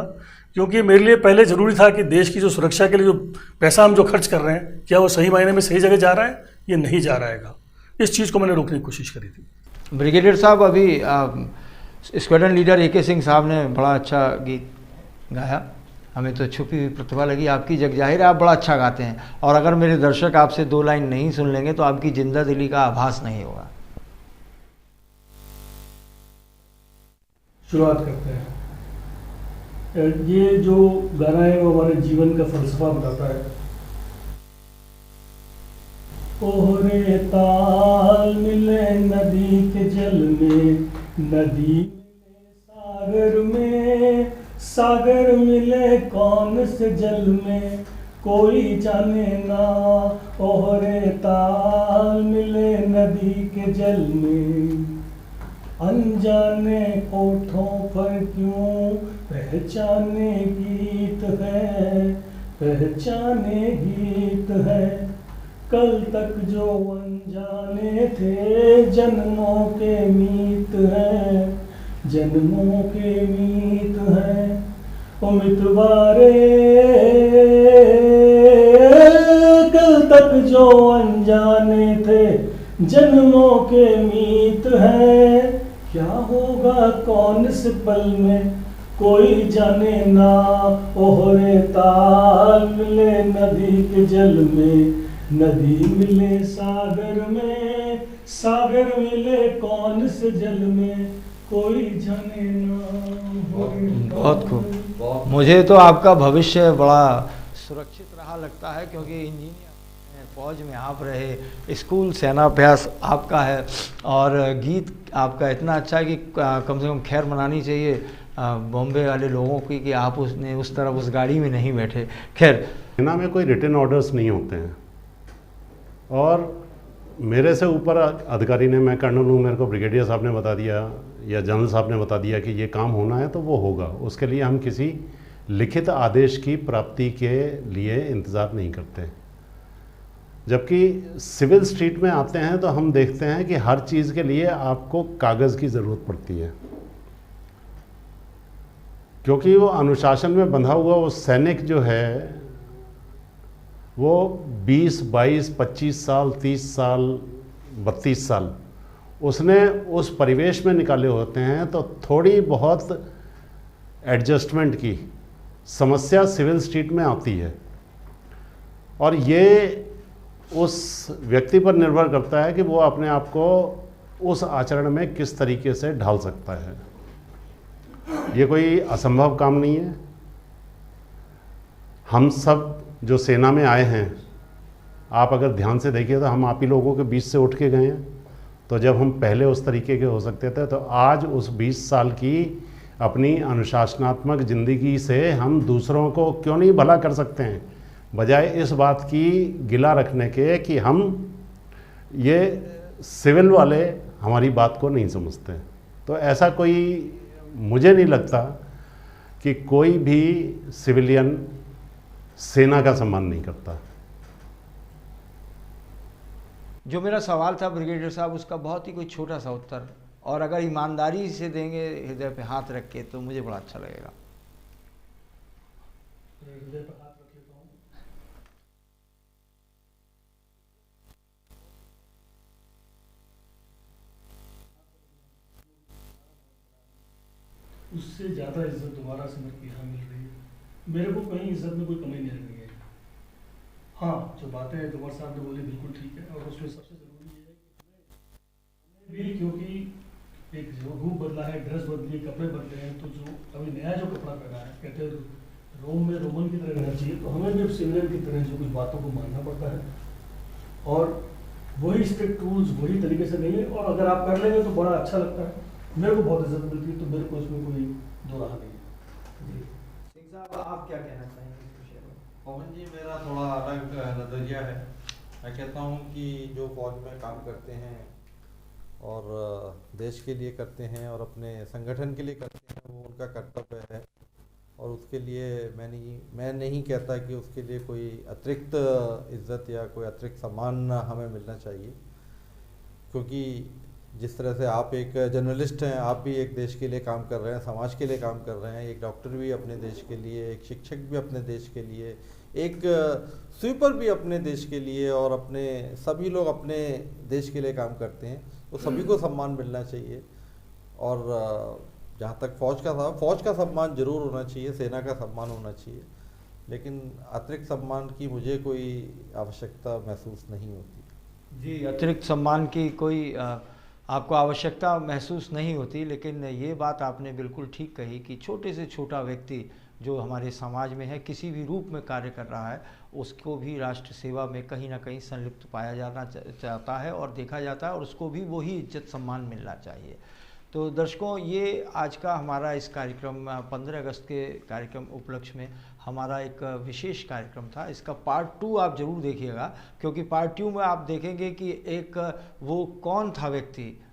क्योंकि मेरे लिए पहले ज़रूरी था कि देश की जो सुरक्षा के लिए जो पैसा हम जो खर्च कर रहे हैं, क्या वो सही मायने में सही जगह जा रहा है या नहीं जा रहेगा। इस चीज़ को मैंने रोकने की कोशिश करी थी। ब्रिगेडियर साहब, अभी स्क्वाड्रन लीडर AK सिंह साहब ने बड़ा अच्छा गीत गाया, हमें तो छुपी हुई प्रतिभा लगी आपकी, जग जाहिर है आप बड़ा अच्छा गाते हैं। और अगर मेरे दर्शक आपसे 2 लाइन नहीं सुन लेंगे तो आपकी जिंदा दिली का आभास नहीं होगा। शुरुआत करते हैं। ये जो गाना है वो हमारे जीवन का फलसफा बताता है। ओहरे ताल मिले नदी के जल में, नदी मिले सागर में, सागर मिले कौन से जल में, कोई जाने ना। ओहरे ताल मिले नदी के जल में, अनजाने होठों पर क्यों पहचाने गीत है, पहचाने गीत है। कल तक जो अनजाने थे जन्मों के मीत है, जन्मों के मीत है। उम्मीदवारे कल तक जो अनजाने थे जन्मों के मीत है। क्या होगा कौन से पल में कोई जाने ना। ओहरे ताल मिले नदी के जल में, नदी मिले सागर में, सागर मिले कौन से जल में, कोई जाने ना। बहुत खूब। मुझे तो आपका भविष्य बड़ा सुरक्षित रहा लगता है, क्योंकि इंजीनियर फौज में आप रहे, स्कूल सेना अभ्यास आपका है, और गीत आपका इतना अच्छा है कि कम से कम खैर मनानी चाहिए बॉम्बे वाले लोगों की कि आप उसने उस तरफ उस गाड़ी में नहीं बैठे। खैर, सेना में कोई रिटन ऑर्डर्स नहीं होते हैं, और मेरे से ऊपर अधिकारी ने, मैं कर्नल हूँ, मेरे को ब्रिगेडियर साहब ने बता दिया या जनरल साहब ने बता दिया कि ये काम होना है तो वो होगा। उसके लिए हम किसी लिखित आदेश की प्राप्ति के लिए इंतज़ार नहीं करते। जबकि सिविल स्ट्रीट में आते हैं तो हम देखते हैं कि हर चीज़ के लिए आपको कागज़ की ज़रूरत पड़ती है, क्योंकि वो अनुशासन में बंधा हुआ वो सैनिक जो है वो 20, 22, 25 साल, 30 साल, 32 साल उसने उस परिवेश में निकाले होते हैं, तो थोड़ी बहुत एडजस्टमेंट की समस्या सिविल स्ट्रीट में आती है। और ये उस व्यक्ति पर निर्भर करता है कि वो अपने आप को उस आचरण में किस तरीके से ढाल सकता है। ये कोई असंभव काम नहीं है। हम सब जो सेना में आए हैं, आप अगर ध्यान से देखिए तो हम आप ही लोगों के बीच से उठ के गए हैं। तो जब हम पहले उस तरीके के हो सकते थे, तो आज उस 20 साल की अपनी अनुशासनात्मक ज़िंदगी से हम दूसरों को क्यों नहीं भला कर सकते हैं, बजाय इस बात की गिला रखने के कि हम ये सिविल वाले हमारी बात को नहीं समझते। तो ऐसा कोई मुझे नहीं लगता कि कोई भी सिविलियन सेना का सम्मान नहीं करता। जो मेरा सवाल था ब्रिगेडियर साहब, उसका बहुत ही कोई छोटा सा उत्तर, और अगर ईमानदारी से देंगे हृदय पे हाथ रख के, तो मुझे बड़ा अच्छा लगेगा। हृदय पर हाथ रख लेता हूँ। उससे ज़्यादा इज्जत दोबारा से मेरे को यहाँ मिल रही है। मेरे को कहीं इज्जत में कोई कमी नहीं लग रही है। हाँ, जो बातें तोमर साहब ने बोली बिल्कुल ठीक है, और उसमें सबसे ज़रूरी ये है कि हमें भी, क्योंकि एक जो रूप बदला है, ड्रेस बदली है, कपड़े बदले हैं, तो जो अभी नया जो कपड़ा पहना है, कहते हैं रोम में रोमन की तरह रहना चाहिए, तो हमें भी अब सिविलियन की तरह जो कुछ बातों को मानना पड़ता है, और वही स्ट्रिक्ट रूल्स वही तरीके से नहीं है। और अगर आप कर लेंगे तो बड़ा अच्छा लगता है, मेरे को बहुत इज्जत मिलती है, तो मेरे को इसमें कोई दो राह नहीं है। सिंह साहब, आप क्या कहना चाहेंगे इस विषय में? पवन जी, मेरा थोड़ा अलग नज़रिया है। मैं कहता हूँ कि जो फौज में काम करते हैं और देश के लिए करते हैं और अपने संगठन के लिए करते हैं, वो उनका कर्तव्य है, और उसके लिए मैं नहीं कहता कि उसके लिए कोई अतिरिक्त इज्जत या कोई अतिरिक्त सम्मान हमें मिलना चाहिए। क्योंकि जिस तरह से आप एक जर्नलिस्ट हैं, आप भी एक देश के लिए काम कर रहे हैं, समाज के लिए काम कर रहे हैं, एक डॉक्टर भी अपने देश के लिए, एक शिक्षक भी अपने देश के लिए, एक स्वीपर भी अपने देश के लिए, और अपने सभी लोग अपने देश के लिए काम करते हैं, तो सभी को सम्मान मिलना चाहिए। और जहाँ तक फौज का सम्मान जरूर होना चाहिए, सेना का सम्मान होना चाहिए, लेकिन अतिरिक्त सम्मान की मुझे कोई आवश्यकता महसूस नहीं होती। जी, अतिरिक्त सम्मान की कोई आपको आवश्यकता महसूस नहीं होती, लेकिन ये बात आपने बिल्कुल ठीक कही कि छोटे से छोटा व्यक्ति जो हमारे समाज में है, किसी भी रूप में कार्य कर रहा है, उसको भी राष्ट्र सेवा में कहीं ना कहीं संलिप्त पाया जाना चाहता है और देखा जाता है, और उसको भी वही इज्जत सम्मान मिलना चाहिए। तो दर्शकों, ये आज का हमारा इस कार्यक्रम 15 अगस्त के कार्यक्रम उपलक्ष्य में हमारा एक विशेष कार्यक्रम था। इसका पार्ट 2 आप ज़रूर देखिएगा, क्योंकि पार्ट 2 में आप देखेंगे कि एक वो कौन था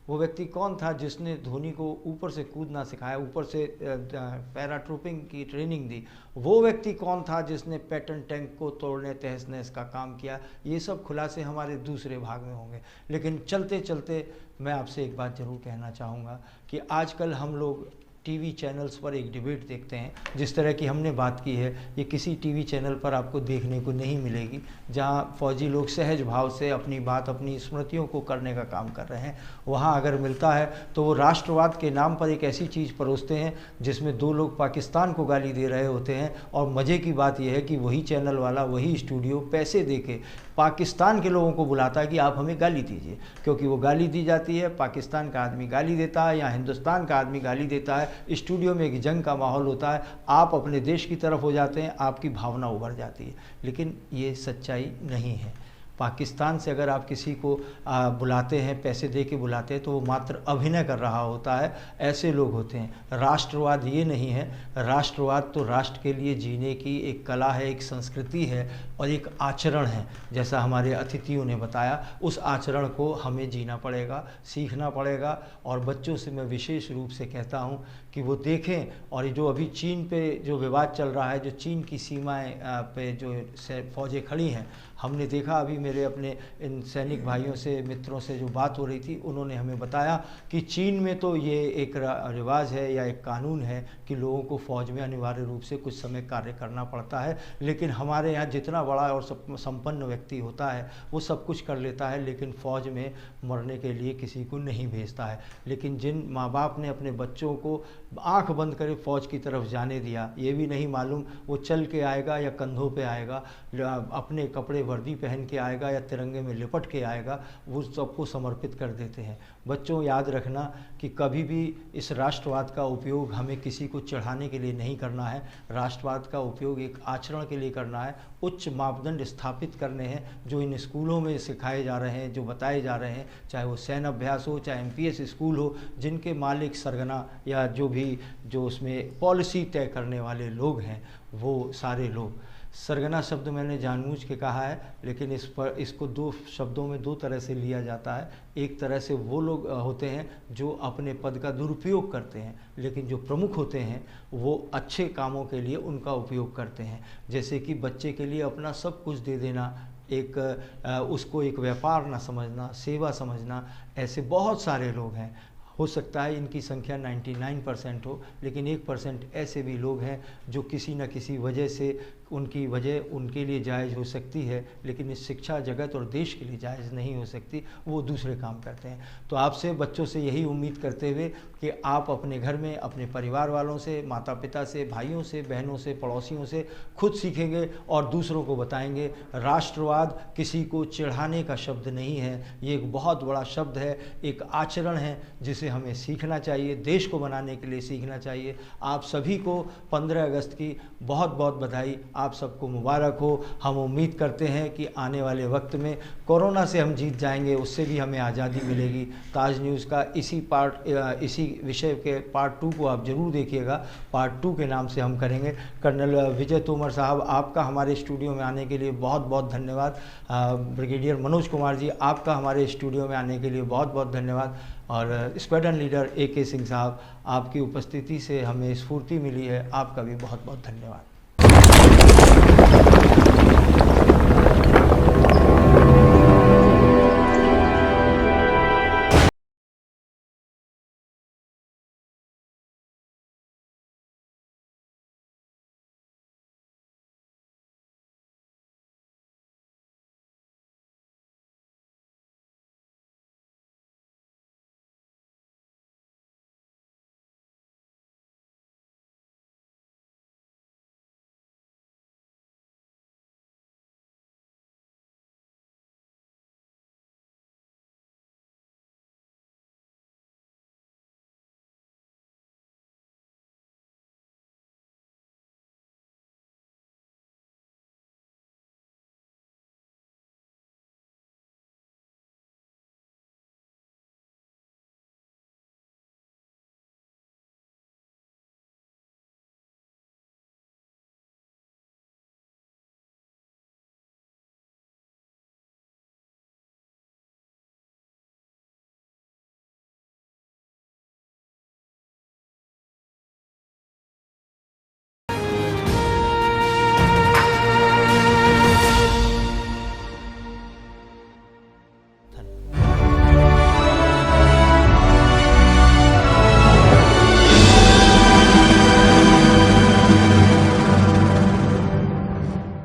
वो व्यक्ति कौन था जिसने धोनी को ऊपर से कूदना सिखाया, ऊपर से पैराट्रूपिंग की ट्रेनिंग दी। वो व्यक्ति कौन था जिसने पैटर्न टैंक को तोड़ने तहस नहस का काम किया। ये सब खुलासे हमारे दूसरे भाग में होंगे, लेकिन चलते चलते मैं आपसे एक बात ज़रूर कहना चाहूँगा कि आजकल हम लोग टीवी चैनल्स पर एक डिबेट देखते हैं, जिस तरह की हमने बात की है, ये किसी टीवी चैनल पर आपको देखने को नहीं मिलेगी, जहां फौजी लोग सहज भाव से अपनी बात, अपनी स्मृतियों को करने का काम कर रहे हैं। वहां अगर मिलता है तो वो राष्ट्रवाद के नाम पर एक ऐसी चीज़ परोसते हैं जिसमें 2 लोग पाकिस्तान को गाली दे रहे होते हैं, और मज़े की बात यह है कि वही चैनल वाला, वही स्टूडियो पैसे दे के पाकिस्तान के लोगों को बुलाता है कि आप हमें गाली दीजिए, क्योंकि वो गाली दी जाती है, पाकिस्तान का आदमी गाली देता है या हिंदुस्तान का आदमी गाली देता है, स्टूडियो में एक जंग का माहौल होता है, आप अपने देश की तरफ हो जाते हैं, आपकी भावना उभर जाती है। लेकिन ये सच्चाई नहीं है। पाकिस्तान से अगर आप किसी को बुलाते हैं, पैसे दे के बुलाते हैं, तो वो मात्र अभिनय कर रहा होता है। ऐसे लोग होते हैं। राष्ट्रवाद ये नहीं है। राष्ट्रवाद तो राष्ट्र के लिए जीने की एक कला है, एक संस्कृति है और एक आचरण है। जैसा हमारे अतिथियों ने बताया, उस आचरण को हमें जीना पड़ेगा, सीखना पड़ेगा। और बच्चों से मैं विशेष रूप से कहता हूँ कि वो देखें। और ये जो अभी चीन पे जो विवाद चल रहा है, जो चीन की सीमाएं पे जो फ़ौजें खड़ी हैं, हमने देखा अभी मेरे अपने इन सैनिक भाइयों से, मित्रों से जो बात हो रही थी, उन्होंने हमें बताया कि चीन में तो ये एक रिवाज है या एक कानून है कि लोगों को फ़ौज में अनिवार्य रूप से कुछ समय कार्य करना पड़ता है, लेकिन हमारे यहाँ जितना बड़ा और संपन्न व्यक्ति होता है वो सब कुछ कर लेता है, लेकिन फ़ौज में मरने के लिए किसी को नहीं भेजता है। लेकिन जिन माँ बाप ने अपने बच्चों को आंख बंद करे फ़ौज की तरफ जाने दिया, ये भी नहीं मालूम वो चल के आएगा या कंधों पे आएगा, अपने कपड़े वर्दी पहन के आएगा या तिरंगे में लिपट के आएगा, वो सबको समर्पित कर देते हैं। बच्चों, याद रखना कि कभी भी इस राष्ट्रवाद का उपयोग हमें किसी को चढ़ाने के लिए नहीं करना है। राष्ट्रवाद का उपयोग एक आचरण के लिए करना है, उच्च मापदंड स्थापित करने हैं जो इन स्कूलों में सिखाए जा रहे हैं, जो बताए जा रहे हैं, चाहे वो सैन्य अभ्यास हो, चाहे MPS स्कूल हो, जिनके मालिक सरगना या जो उसमें पॉलिसी तय करने वाले लोग हैं, वो सारे लोग। सरगना शब्द मैंने जानबूझ के कहा है, लेकिन इसको दो शब्दों में दो तरह से लिया जाता है। एक तरह से वो लोग होते हैं जो अपने पद का दुरुपयोग करते हैं, लेकिन जो प्रमुख होते हैं वो अच्छे कामों के लिए उनका उपयोग करते हैं। जैसे कि बच्चे के लिए अपना सब कुछ दे देना, उसको एक व्यापार ना समझना, सेवा समझना, ऐसे बहुत सारे लोग हैं। हो सकता है इनकी संख्या 99% हो, लेकिन 1% ऐसे भी लोग हैं जो किसी न किसी वजह से उनकी वजह उनके लिए जायज़ हो सकती है, लेकिन इस शिक्षा जगत और देश के लिए जायज़ नहीं हो सकती, वो दूसरे काम करते हैं। तो आपसे, बच्चों से यही उम्मीद करते हुए कि आप अपने घर में अपने परिवार वालों से, माता पिता से, भाइयों से, बहनों से, पड़ोसियों से खुद सीखेंगे और दूसरों को बताएंगे। राष्ट्रवाद किसी को चिढ़ाने का शब्द नहीं है, ये एक बहुत बड़ा शब्द है, एक आचरण है जिसे हमें सीखना चाहिए, देश को बनाने के लिए सीखना चाहिए। आप सभी को 15 अगस्त की बहुत बहुत बधाई, आप सबको मुबारक हो। हम उम्मीद करते हैं कि आने वाले वक्त में कोरोना से हम जीत जाएंगे, उससे भी हमें आज़ादी मिलेगी। ताज न्यूज़ का इसी विषय के पार्ट 2 को आप ज़रूर देखिएगा, पार्ट 2 के नाम से हम करेंगे। कर्नल विजय तोमर साहब, आपका हमारे स्टूडियो में आने के लिए बहुत बहुत धन्यवाद। ब्रिगेडियर मनोज कुमार जी, आपका हमारे स्टूडियो में आने के लिए बहुत बहुत धन्यवाद। और स्क्वाड्रन लीडर AK सिंह साहब, आपकी उपस्थिति से हमें स्फूर्ति मिली है, आपका भी बहुत बहुत धन्यवाद।